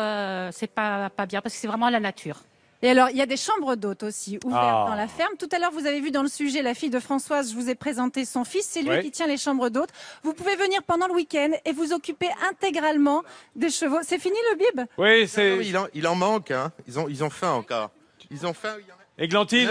S21: c'est pas bien, parce que c'est vraiment la nature.
S7: Et alors, il y a des chambres d'hôtes aussi ouvertes dans la ferme. Tout à l'heure, vous avez vu dans le sujet la fille de Françoise, je vous ai présenté son fils. C'est lui qui tient les chambres d'hôtes. Vous pouvez venir pendant le week-end et vous occuper intégralement des chevaux. C'est fini le bib?
S5: Oui, il en manque. Hein. Ils ont faim encore. Ils ont faim.
S2: Églantine,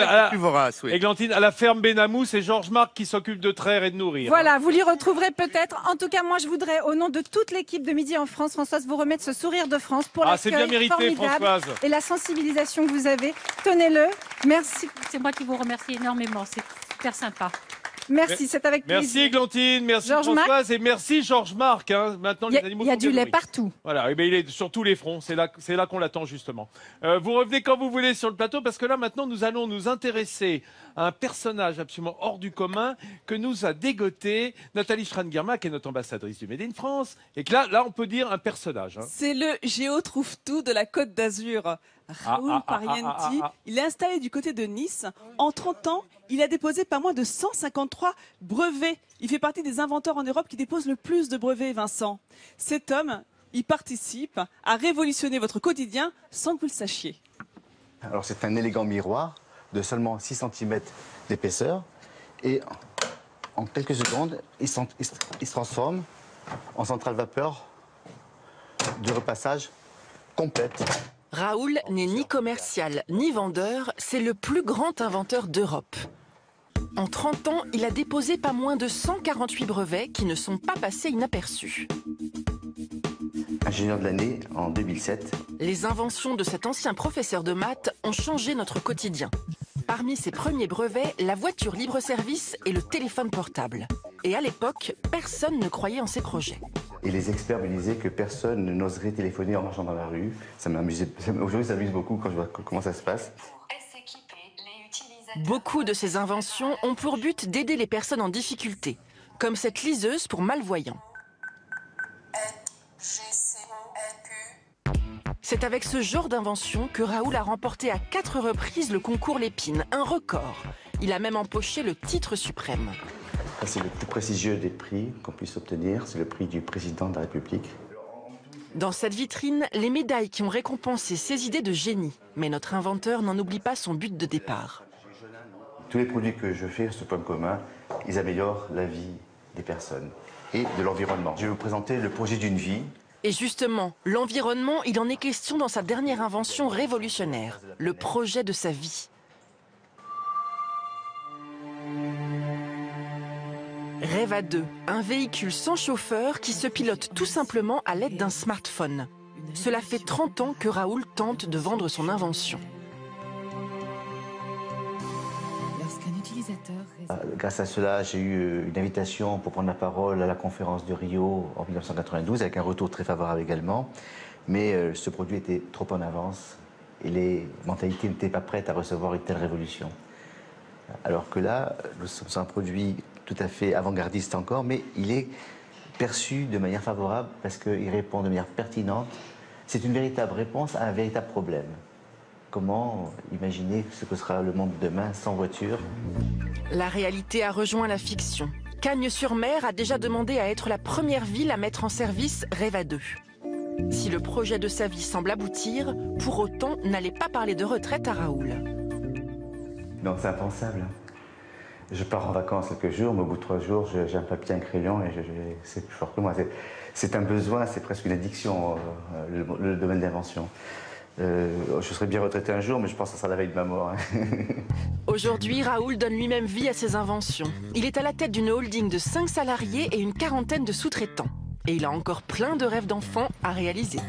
S2: Églantine, à la ferme Benamou, c'est Georges-Marc qui s'occupe de traire et de nourrir.
S7: Voilà, vous l'y retrouverez peut-être. En tout cas, moi, je voudrais, au nom de toute l'équipe de Midi en France, Françoise, vous remettre ce sourire de France pour
S2: c'est bien mérité,
S7: formidable
S2: Françoise.
S7: Et la sensibilisation que vous avez. Tenez-le. Merci.
S21: C'est moi qui vous remercie énormément. C'est super sympa.
S7: Merci, c'est avec plaisir.
S2: Merci Églantine, merci Françoise et merci Georges-Marc. Hein. Maintenant, les animaux.
S7: Il y a du lait partout.
S2: Voilà, et bien, il est sur tous les fronts. C'est là qu'on l'attend justement. Vous revenez quand vous voulez sur le plateau parce que là maintenant nous allons nous intéresser à un personnage absolument hors du commun que nous a dégoté Nathalie Schran-Guerma, qui est notre ambassadrice du Made in France. Et que là on peut dire un personnage. Hein.
S1: C'est le Géo trouve-tout de la Côte d'Azur. Raoul Parienti, il est installé du côté de Nice. En 30 ans, il a déposé pas moins de 153 brevets. Il fait partie des inventeurs en Europe qui déposent le plus de brevets, Vincent. Cet homme, il participe à révolutionner votre quotidien sans que vous le sachiez.
S9: Alors c'est un élégant miroir de seulement 6 cm d'épaisseur et en quelques secondes, il se transforme en centrale vapeur de repassage complète.
S17: Raoul n'est ni commercial ni vendeur, c'est le plus grand inventeur d'Europe. En 30 ans, il a déposé pas moins de 148 brevets qui ne sont pas passés inaperçus.
S9: Ingénieur de l'année en 2007.
S17: Les inventions de cet ancien professeur de maths ont changé notre quotidien. Parmi ses premiers brevets, la voiture libre-service et le téléphone portable. Et à l'époque, personne ne croyait en ses projets.
S9: Et les experts me disaient que personne n'oserait téléphoner en marchant dans la rue. Ça m'amusait. Aujourd'hui, ça m'amuse beaucoup quand je vois comment ça se passe.
S17: Beaucoup de ces inventions ont pour but d'aider les personnes en difficulté, comme cette liseuse pour malvoyants. C'est avec ce genre d'invention que Raoul a remporté à 4 reprises le concours Lépine, un record. Il a même empoché le titre suprême.
S9: C'est le plus prestigieux des prix qu'on puisse obtenir, c'est le prix du président de la République.
S17: Dans cette vitrine, les médailles qui ont récompensé ses idées de génie. Mais notre inventeur n'en oublie pas son but de départ.
S9: Tous les produits que je fais, ce point commun, ils améliorent la vie des personnes et de l'environnement. Je vais vous présenter le projet d'une vie.
S17: Et justement, l'environnement, il en est question dans sa dernière invention révolutionnaire, le projet de sa vie. Rêve à deux, un véhicule sans chauffeur qui se pilote tout simplement à l'aide d'un smartphone. Cela fait 30 ans que Raoul tente de vendre son invention.
S9: Grâce à cela, j'ai eu une invitation pour prendre la parole à la conférence de Rio en 1992, avec un retour très favorable également. Mais ce produit était trop en avance et les mentalités n'étaient pas prêtes à recevoir une telle révolution. Alors que là, c'est un produit tout à fait avant-gardiste encore, mais il est perçu de manière favorable parce qu'il répond de manière pertinente. C'est une véritable réponse à un véritable problème. Comment imaginer ce que sera le monde de demain sans voiture?
S17: La réalité a rejoint la fiction. Cagnes-sur-Mer a déjà demandé à être la première ville à mettre en service Reva 2. Si le projet de sa vie semble aboutir, pour autant, n'allez pas parler de retraite à Raoul.
S9: Non, c'est impensable. Je pars en vacances quelques jours, mais au bout de 3 jours, j'ai un papier, un crayon, et c'est plus fort que moi. C'est un besoin, c'est presque une addiction, le domaine d'invention. Je serais bien retraité un jour, mais je pense que ça sera la veille de ma mort.
S17: Aujourd'hui, Raoul donne lui-même vie à ses inventions. Il est à la tête d'une holding de 5 salariés et une quarantaine de sous-traitants. Et il a encore plein de rêves d'enfants à réaliser.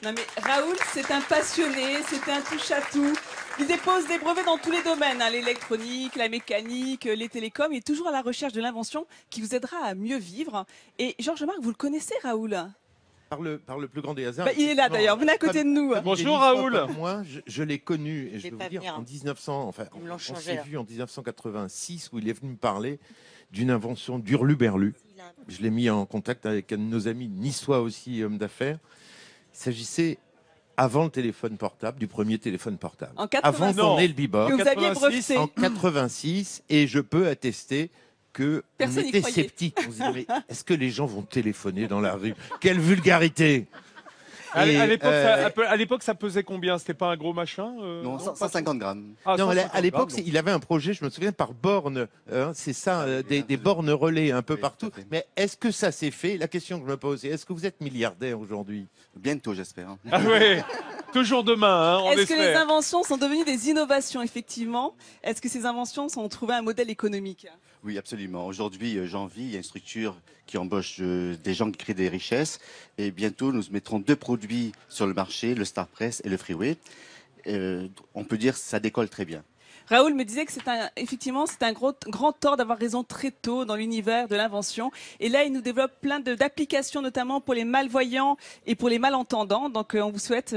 S1: Non mais Raoul, c'est un passionné, c'est un touche-à-tout. Il dépose des brevets dans tous les domaines, hein, l'électronique, la mécanique, les télécoms. Il est toujours à la recherche de l'invention qui vous aidera à mieux vivre. Et Georges-Marc, vous le connaissez, Raoul?
S5: Par le plus grand des hasards.
S1: Bah, il est là d'ailleurs, venez à côté de nous.
S2: Bonjour Raoul.
S5: Moi, je l'ai connu, et je vais vous dire,
S8: venir,
S5: en
S8: hein.
S5: 1900, enfin,
S8: Ils me l'ont
S5: on
S8: changé,
S5: s'est
S8: là.
S5: vu en 1986, où il est venu me parler d'une invention d'Hurluberlu. Je l'ai mis en contact avec un de nos amis niçois aussi, homme d'affaires. Il s'agissait, avant le téléphone portable, du premier téléphone portable.
S1: En 86.
S5: Avant qu'on ait le bebop.
S1: Que vous aviez breveté.
S5: En 86, et je peux attester que on
S1: Personne n'y
S5: était
S1: croyait.
S5: sceptiques. On se disait, mais est-ce que les gens vont téléphoner dans la rue? Quelle vulgarité!
S2: À
S5: Et,
S2: l'époque, ça pesait combien? C'était pas un gros machin
S9: Non, 150 grammes.
S2: Ah,
S5: non,
S2: 150
S5: à l'époque,
S2: grammes,
S5: il avait un projet, je me souviens, par borne. Hein, c'est ça, des bornes relais un peu partout. Mais est-ce que ça s'est fait? La question que je me pose, c'est est-ce que vous êtes milliardaire aujourd'hui?
S9: Bientôt, j'espère.
S2: Ah oui, toujours demain, hein, on
S1: Est-ce que les
S2: espère.
S1: inventions sont devenues des innovations, effectivement? Est-ce que ces inventions ont trouvé un modèle économique?
S9: Oui, absolument. Aujourd'hui, j'en vis. Il y a une structure qui embauche des gens qui créent des richesses. Et bientôt, nous mettrons 2 produits sur le marché, le Starpress et le Freeway. On peut dire que ça décolle très bien.
S1: Raoul me disait que effectivement, c'est un grand tort d'avoir raison très tôt dans l'univers de l'invention. Et là, il nous développe plein d'applications, notamment pour les malvoyants et pour les malentendants. Donc, on vous souhaite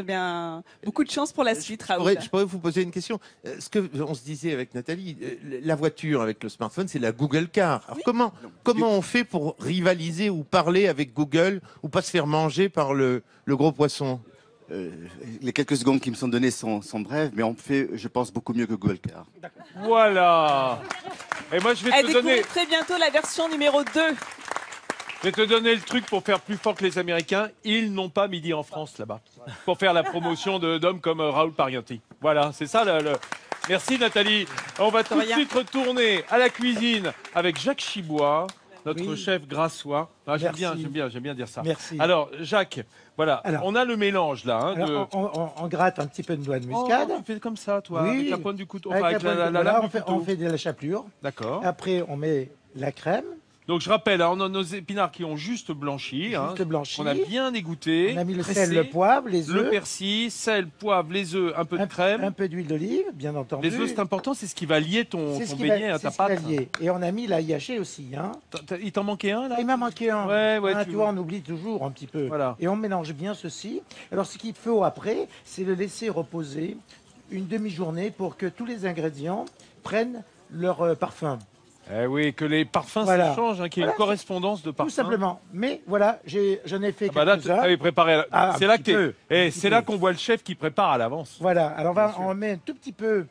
S1: beaucoup de chance pour la suite, Raoul.
S5: Je pourrais vous poser une question. Ce que on se disait avec Nathalie, la voiture avec le smartphone, c'est la Google Car. Alors comment on fait pour rivaliser ou parler avec Google ou pas se faire manger par le gros poisson?
S9: Les quelques secondes qui me sont données sont brèves, mais on fait, je pense, beaucoup mieux que Google Car.
S2: Voilà. Et moi, je vais te donner...
S1: très bientôt la version numéro 2.
S2: Je vais te donner le truc pour faire plus fort que les Américains. Ils n'ont pas midi en France, là-bas, pour faire la promotion d'hommes comme Raoul Parianti. Voilà, c'est ça le... Merci Nathalie. On va tout de suite retourner à la cuisine avec Jacques Chibois, notre chef grassois. Ah, j'aime bien dire ça.
S6: Merci.
S2: Alors, Jacques, voilà, on a le mélange là. Hein,
S6: Alors, on gratte un petit peu de noix de muscade.
S2: Tu fais comme ça, toi,
S6: Oui.
S2: avec la pointe du couteau.
S6: Avec
S2: Enfin,
S6: la
S2: la lame du
S6: on
S2: couteau.
S6: fait de la chapelure.
S2: D'accord.
S6: Après, on met la crème.
S2: Donc je rappelle, hein, on a nos épinards qui ont juste blanchi.
S6: Juste blanchi.
S2: On a bien égoutté.
S6: On a mis le
S2: pressé,
S6: sel, le poivre, les œufs.
S2: Le persil, sel, poivre, les œufs, un peu de crème.
S6: Un peu d'huile d'olive, bien entendu.
S2: Les œufs, c'est important, c'est ce qui va lier ton
S6: C'est ce qui
S2: beignet
S6: va-
S2: à ta
S6: c'est ce qui va
S2: pâte.
S6: lier. Et on a mis l'ail haché aussi. Hein.
S2: Il t'en manquait un là?
S6: Il m'a manqué un.
S2: Ouais,
S6: tu vois, on oublie toujours un petit peu.
S2: Voilà.
S6: Et on mélange bien ceci. Alors, ce qu'il faut après, c'est le laisser reposer une demi-journée pour que tous les ingrédients prennent leur parfum.
S2: Eh oui, que les parfums
S6: Voilà.
S2: s'échangent, hein, qu'il y ait
S6: Voilà.
S2: une correspondance de parfums.
S6: Tout simplement. Mais voilà, j'en ai fait
S2: Ah bah là,
S6: quelques-uns.
S2: tu avais préparé.
S6: Ah,
S2: c'est
S6: un
S2: là
S6: petit
S2: que
S6: peu,
S2: et
S6: un
S2: c'est
S6: petit
S2: là
S6: peu.
S2: qu'on voit le chef qui prépare à l'avance.
S6: Voilà. Alors, on met un tout petit peu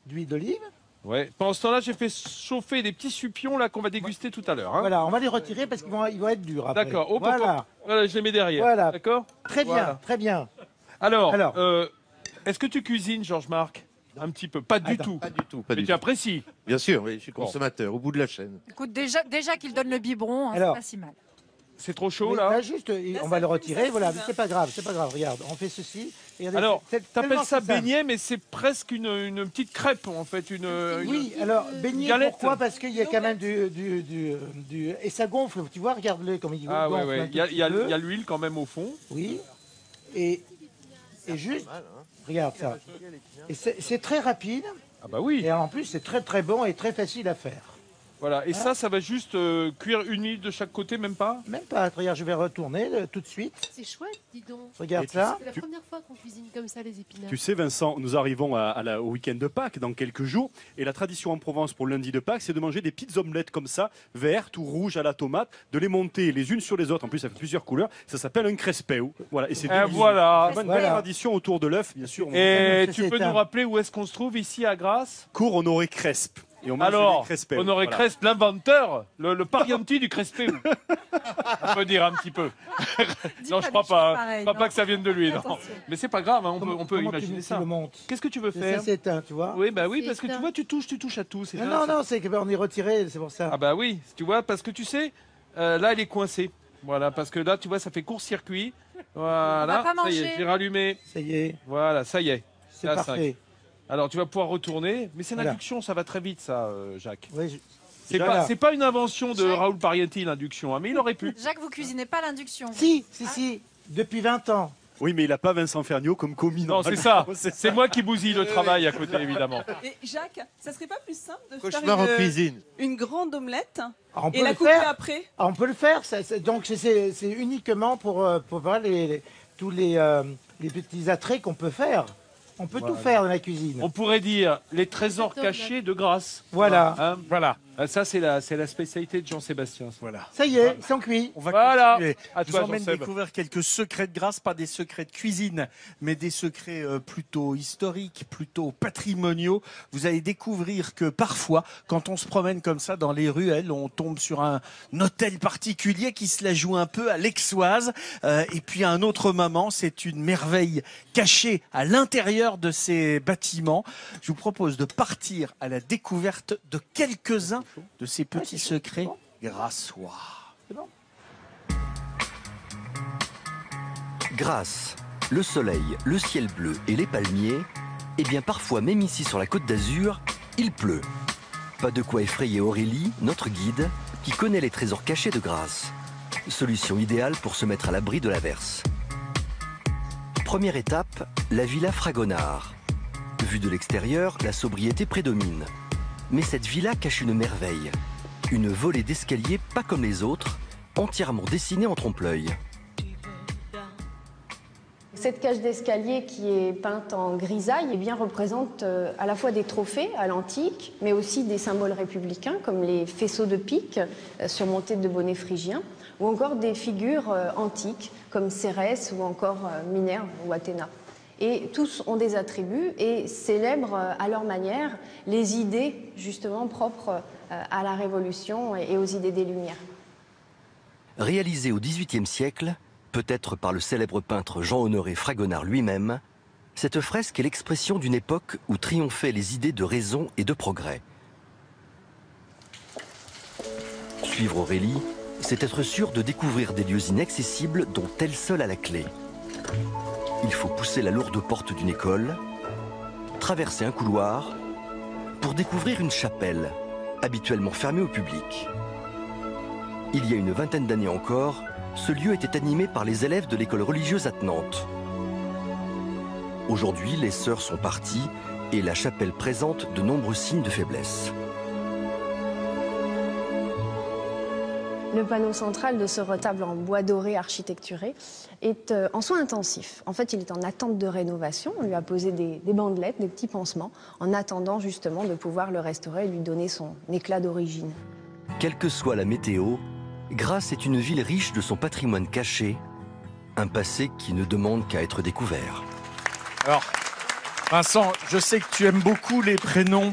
S6: d'huile d'olive.
S2: Ouais. Pendant ce temps-là, j'ai fait chauffer des petits supions là qu'on va déguster tout à l'heure. Hein.
S6: Voilà, on va les retirer parce qu'ils vont être durs après.
S2: D'accord. Hop, hop,
S6: Voilà.
S2: hop. Voilà, je les mets derrière.
S6: Voilà.
S2: D'accord.
S6: Très bien,
S2: Voilà.
S6: très bien.
S2: Alors, est-ce que tu cuisines, Georges-Marc? Un petit peu. Pas du tout.
S5: Pas du tout.
S2: Mais tu apprécies.
S5: Bien sûr, oui, je suis consommateur, au bout de la chaîne.
S7: Écoute, déjà qu'il donne le biberon, hein, c'est
S6: Alors.
S7: pas si mal.
S2: C'est trop chaud
S6: Mais
S2: là.
S6: juste, on va le retirer. Voilà, c'est pas grave, c'est pas grave. Regarde, on fait ceci. Regardez,
S2: Alors,
S6: c'est
S2: t'appelles
S6: tellement
S2: ça
S6: simple.
S2: beignet, mais c'est presque une petite crêpe en fait.
S6: Oui, alors beignet,
S2: galette.
S6: pourquoi? Parce qu'il y a quand même du... Et ça gonfle, tu vois, regarde-le comme il
S2: Ah
S6: gonfle.
S2: ouais, ouais.
S6: un
S2: Il y a,
S6: tout
S2: il y a-
S6: petit peu.
S2: il y a l'huile quand même au fond.
S6: Oui. Et juste, regarde ça. Et c'est très rapide.
S2: Ah bah oui.
S6: Et en plus, c'est très très bon et très facile à faire.
S2: Voilà, et ça va juste cuire 1 minute de chaque côté, même pas?
S6: Même pas. Regarde, je vais retourner tout de suite.
S12: C'est chouette, dis donc.
S6: Regarde ça.
S12: C'est la première fois qu'on cuisine comme ça les épinards.
S4: Tu sais, Vincent, nous arrivons au week-end de Pâques dans quelques jours. Et la tradition en Provence pour le lundi de Pâques, c'est de manger des petites omelettes comme ça, vertes ou rouges à la tomate, de les monter les unes sur les autres. En plus, ça fait plusieurs couleurs. Ça s'appelle un crespeu. Voilà. Et c'est
S2: voilà.
S4: une belle tradition autour de l'œuf, bien sûr.
S2: Et tu peux nous rappeler où est-ce qu'on se trouve ici à Grasse?
S4: Cours Honoré Crespe. Et on mange
S2: Alors,
S4: des crespeux.
S2: Honoré Crespe, l'inventeur, le parienti du crespeu. On peut dire un petit peu. Non, je crois pas. Je crois pas que ça vienne de lui. Non. Mais c'est pas grave, hein, on peut imaginer ça. Qu'est-ce que tu veux faire?
S6: Ça s'éteint, tu vois.
S2: Oui, bah oui, parce que tu vois, tu touches à tout.
S6: Non, c'est qu'on est retiré, c'est pour ça.
S2: Ah bah oui, tu vois, parce que tu sais, là, elle est coincée. Voilà, parce que là, tu vois, ça fait court-circuit. Voilà,
S7: On va pas
S2: ça y est,
S7: manger.
S2: j'ai rallumé.
S6: Ça y est.
S2: Voilà, ça y est.
S6: C'est parfait.
S2: Alors, tu vas pouvoir retourner, mais c'est
S6: Voilà.
S2: l'induction, ça va très vite, ça, Jacques.
S6: Oui,
S2: c'est pas une invention de Raoul Parienti, l'induction, hein, mais il aurait pu.
S7: Jacques, vous cuisinez pas l'induction.
S6: Si, depuis 20 ans.
S4: Oui, mais il n'a pas Vincent Ferniaud comme commis.
S2: Non, c'est ça. C'est moi qui bousille le travail à côté, évidemment.
S1: Et Jacques, ça serait pas plus simple de
S5: Cauchemar en
S1: faire
S5: cuisine.
S1: une grande omelette
S6: On peut
S1: et la
S6: le
S1: couper
S6: faire.
S1: après?
S6: On peut le faire. Donc c'est uniquement pour voir tous les petits attraits qu'on peut faire. On peut tout faire dans la cuisine.
S2: On pourrait dire les trésors cachés de Grasse.
S6: Voilà.
S2: Hein, voilà. Ça, c'est la spécialité de Jean-Sébastien.
S3: Voilà.
S6: Ça y est, ils sont cuits.
S3: On va
S2: Voilà.
S3: continuer.
S2: À
S3: Je
S2: toi,
S3: vous emmène
S2: Jean-Seb.
S3: découvrir quelques secrets de Grasse, pas des secrets de cuisine, mais des secrets plutôt historiques, plutôt patrimoniaux. Vous allez découvrir que parfois, quand on se promène comme ça dans les ruelles, on tombe sur un hôtel particulier qui se la joue un peu à l'Aixoise. Et puis à un autre moment, c'est une merveille cachée à l'intérieur de ces bâtiments. Je vous propose de partir à la découverte de quelques-uns de ces petits secrets grassois.
S8: Grasse, le soleil, le ciel bleu et les palmiers, et bien parfois même ici sur la Côte d'Azur, il pleut. Pas de quoi effrayer Aurélie, notre guide, qui connaît les trésors cachés de Grasse. Solution idéale pour se mettre à l'abri de l'averse. Première étape, la villa Fragonard. Vue de l'extérieur, la sobriété prédomine. Mais cette villa cache une merveille. Une volée d'escalier pas comme les autres, entièrement dessinée en trompe-l'œil.
S10: Cette cage d'escalier qui est peinte en grisaille eh bien, représente à la fois des trophées à l'antique, mais aussi des symboles républicains comme les faisceaux de pique surmontés de bonnets phrygiens, ou encore des figures antiques comme Cérès ou encore Minerve ou Athéna. Et tous ont des attributs et célèbrent à leur manière les idées justement propres à la Révolution et aux idées des Lumières.
S8: Réalisée au XVIIIe siècle, peut-être par le célèbre peintre Jean-Honoré Fragonard lui-même, cette fresque est l'expression d'une époque où triomphaient les idées de raison et de progrès. Suivre Aurélie, c'est être sûr de découvrir des lieux inaccessibles dont elle seule a la clé. Il faut pousser la lourde porte d'une école, traverser un couloir, pour découvrir une chapelle, habituellement fermée au public. Il y a une vingtaine d'années encore, ce lieu était animé par les élèves de l'école religieuse attenante. Aujourd'hui, les sœurs sont parties et la chapelle présente de nombreux signes de faiblesse.
S10: Le panneau central de ce retable en bois doré architecturé est en soins intensifs. En fait, il est en attente de rénovation. On lui a posé des bandelettes, des petits pansements, en attendant justement de pouvoir le restaurer et lui donner son éclat d'origine.
S8: Quelle que soit la météo, Grasse est une ville riche de son patrimoine caché, un passé qui ne demande qu'à être découvert.
S3: Alors, Vincent, je sais que tu aimes beaucoup les prénoms.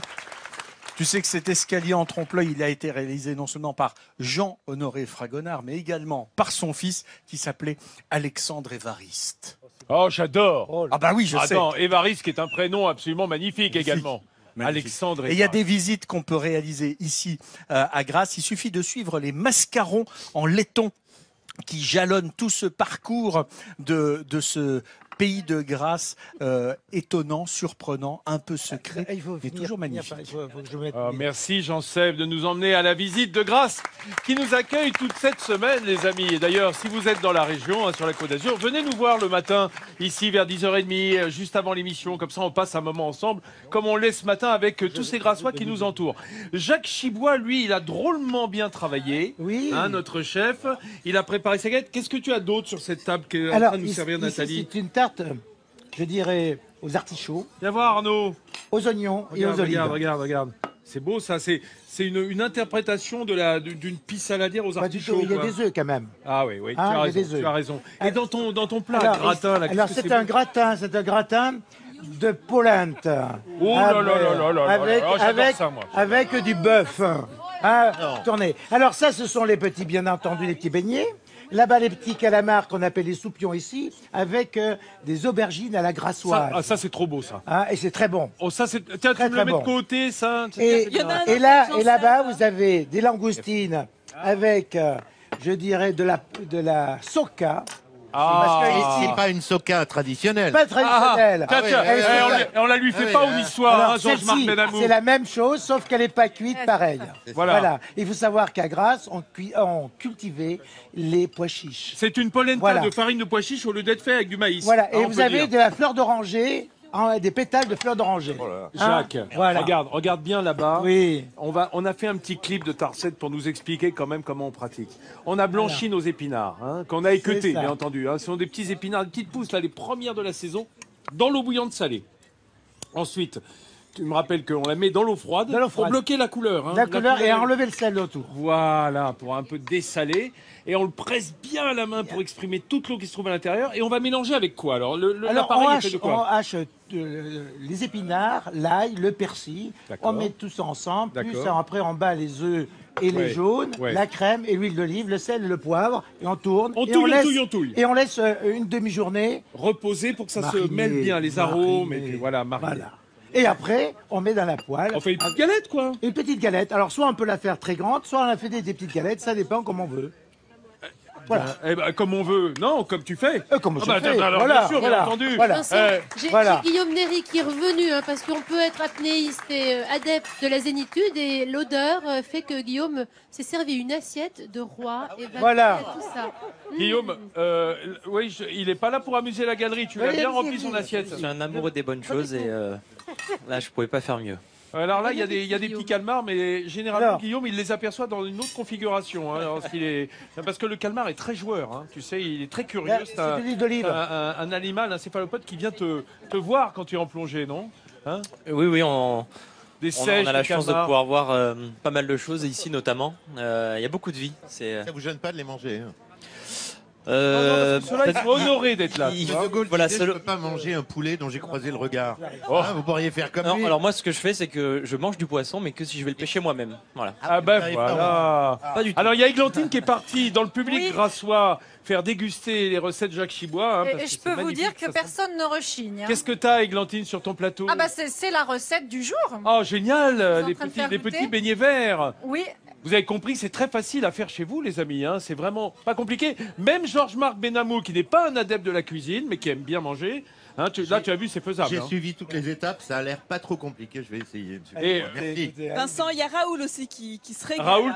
S3: Tu sais que cet escalier en trompe-l'œil, il a été réalisé non seulement par Jean-Honoré Fragonard, mais également par son fils qui s'appelait Alexandre Évariste.
S2: Oh, j'adore.
S3: Ah bah oui, je sais.
S2: Attends, Évariste qui est un prénom absolument magnifique également.
S3: Magnifique.
S2: Alexandre
S3: Et il y a
S2: Évariste.
S3: des visites qu'on peut réaliser ici à Grasse. Il suffit de suivre les mascarons en laiton qui jalonnent tout ce parcours de ce pays de grâce étonnant, surprenant, un peu secret, mais toujours magnifique.
S2: Merci Jean-Seb de nous emmener à la visite de Grasse qui nous accueille toute cette semaine, les amis. Et d'ailleurs, si vous êtes dans la région, sur la Côte d'Azur, venez nous voir le matin, ici vers 10h30, juste avant l'émission. Comme ça, on passe un moment ensemble, comme on l'est ce matin avec tous ces Grassois qui nous entourent. Jacques Chibois, lui, il a drôlement bien travaillé. Oui. Notre chef. Il a préparé sa galette. Qu'est-ce que tu as d'autre sur cette table qu'est en train de nous servir Nathalie?
S6: C'est une tarte, je dirais, aux artichauts.
S2: Viens voir, Arnaud.
S6: Aux oignons et aux olives.
S2: Regarde. C'est beau, ça. C'est une interprétation d'une pisse saladière aux artichauts.
S6: Il y a des œufs, quand même.
S2: Ah oui, tu as raison. Et dans ton plat, gratin, là,
S6: alors c'est un gratin de polenta.
S2: Oh là là,
S6: avec du bœuf. Tourné. Alors ça, ce sont les petits, bien entendu, les petits beignets. Là-bas, les petits calamars qu'on appelle les soupions ici, avec des aubergines à la grassoise.
S2: Ça c'est trop beau, ça.
S6: Et c'est très bon.
S2: Oh, ça, tiens, tu me le mets de côté, ça.
S6: Et là-bas, vous avez des langoustines avec, je dirais, de la soca.
S5: Parce que ici, pas une soca traditionnelle.
S6: Pas traditionnelle.
S2: On la lui fait pas au niçois, Georges-Marc Benamou.
S6: C'est la même chose, sauf qu'elle n'est pas cuite pareil. Voilà. Il faut savoir qu'à Grasse, on cultivait les pois chiches.
S2: C'est une polenta de farine de pois chiches au lieu d'être fait avec du maïs.
S6: Voilà. Et vous avez de la fleur d'oranger. Des pétales de fleurs d'oranger.
S2: Jacques, regarde bien là-bas. Oui. On a fait un petit clip de ta recette pour nous expliquer quand même comment on pratique. On a blanchi nos épinards, qu'on a équeutés, bien entendu. Ce sont des petits épinards, des petites pousses, là, les premières de la saison, dans l'eau bouillante salée. Ensuite, tu me rappelles qu'on la met dans l'eau froide pour bloquer la couleur.
S6: La couleur et enlever le sel autour.
S2: Voilà, pour un peu dessaler. Et on le presse bien à la main pour exprimer toute l'eau qui se trouve à l'intérieur. Et on va mélanger avec quoi? Alors, l'appareil est fait de quoi?
S6: On hache les épinards, l'ail, le persil. On met tout ça ensemble. Puis après, on bat les œufs et les jaunes, la crème et l'huile d'olive, le sel et le poivre. Et on tourne.
S2: On touille.
S6: Et on laisse une demi-journée
S2: reposer pour que ça se mêle bien, les arômes. Et puis voilà.
S6: Et après, on met dans la poêle.
S2: On fait une petite galette, quoi.
S6: Une petite galette. Alors, soit on peut la faire très grande, soit on la fait des petites galettes. Ça dépend comme on veut.
S2: Voilà. Comme on veut. Non, comme tu fais.
S6: Comme je fais.
S2: Bien sûr, bien entendu.
S12: J'ai Guillaume Néry qui est revenu, parce qu'on peut être apnéiste et adepte de la zénitude, et l'odeur fait que Guillaume s'est servi une assiette de roi et tout ça.
S2: Guillaume, il n'est pas là pour amuser la galerie. Tu l'as bien rempli son assiette.
S20: Je suis un amoureux des bonnes choses et là, je pouvais pas faire mieux.
S2: Alors là, il y a des petits calmars, mais généralement, Guillaume, il les aperçoit dans une autre configuration. Parce que le calmar est très joueur. Tu sais, il est très curieux. C'est un animal, un céphalopode qui vient te voir quand tu es en plongée, non?
S20: Oui, on a la chance de pouvoir voir pas mal de choses, ici notamment. Il y a beaucoup de vie.
S5: Ça vous gêne pas de les manger?
S2: Ceux-là, ils sont honorés d'être là.
S5: Je ne peux pas manger un poulet dont j'ai croisé le regard. Vous pourriez faire comme lui.
S20: Alors moi, ce que je fais, c'est que je mange du poisson, mais que si je vais le pêcher moi-même. Voilà.
S2: Voilà.
S20: Pas du tout.
S2: Alors, il y a Églantine qui est partie dans le public grassois faire déguster les recettes Jacques Chibois.
S7: Et je peux vous dire que personne ne rechigne.
S2: Qu'est-ce que tu as, Églantine, sur ton plateau?
S7: C'est la recette du jour.
S2: Oh, génial. Les petits beignets verts.
S7: Oui.
S2: Vous avez compris, c'est très facile à faire chez vous, les amis. C'est vraiment pas compliqué. Même Georges-Marc Benamou, qui n'est pas un adepte de la cuisine, mais qui aime bien manger. Là, tu as vu, c'est faisable.
S5: J'ai suivi toutes les étapes. Ça a l'air pas trop compliqué. Je vais essayer.
S1: Merci. Vincent, il y a Raoul aussi qui se régale.
S2: Raoul,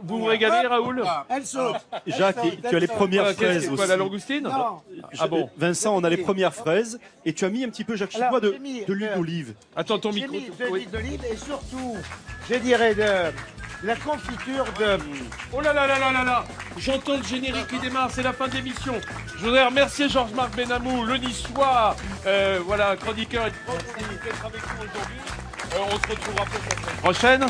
S2: vous vous régalez, Raoul?
S6: Elle saute.
S4: Jacques, tu as les premières fraises
S2: c'est
S4: aussi.
S2: Quoi, la langoustine?
S4: Non. Bon. Vincent, on a les premières fraises. Et tu as mis un petit peu, Jacques Chibois, de l'huile d'olive.
S2: Attends, ton micro.
S6: J'ai mis de l'huile d'olive et surtout, je dirais la confiture de...
S2: Oh là là là là là là! J'entends le générique qui démarre, c'est la fin de l'émission. Je voudrais remercier Georges-Marc Benamou, le niçois, chroniqueur et d'être avec nous aujourd'hui. On se retrouvera pour la semaine prochaine.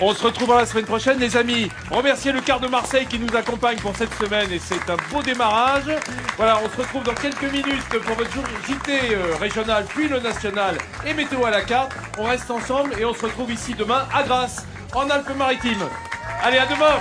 S2: On se retrouvera la semaine prochaine, les amis. Remercier le quart de Marseille qui nous accompagne pour cette semaine et c'est un beau démarrage. Voilà, on se retrouve dans quelques minutes pour votre jour JT régional, puis le national et météo à la carte. On reste ensemble et on se retrouve ici demain à Grasse, en Alpes-Maritimes. Allez, à demain!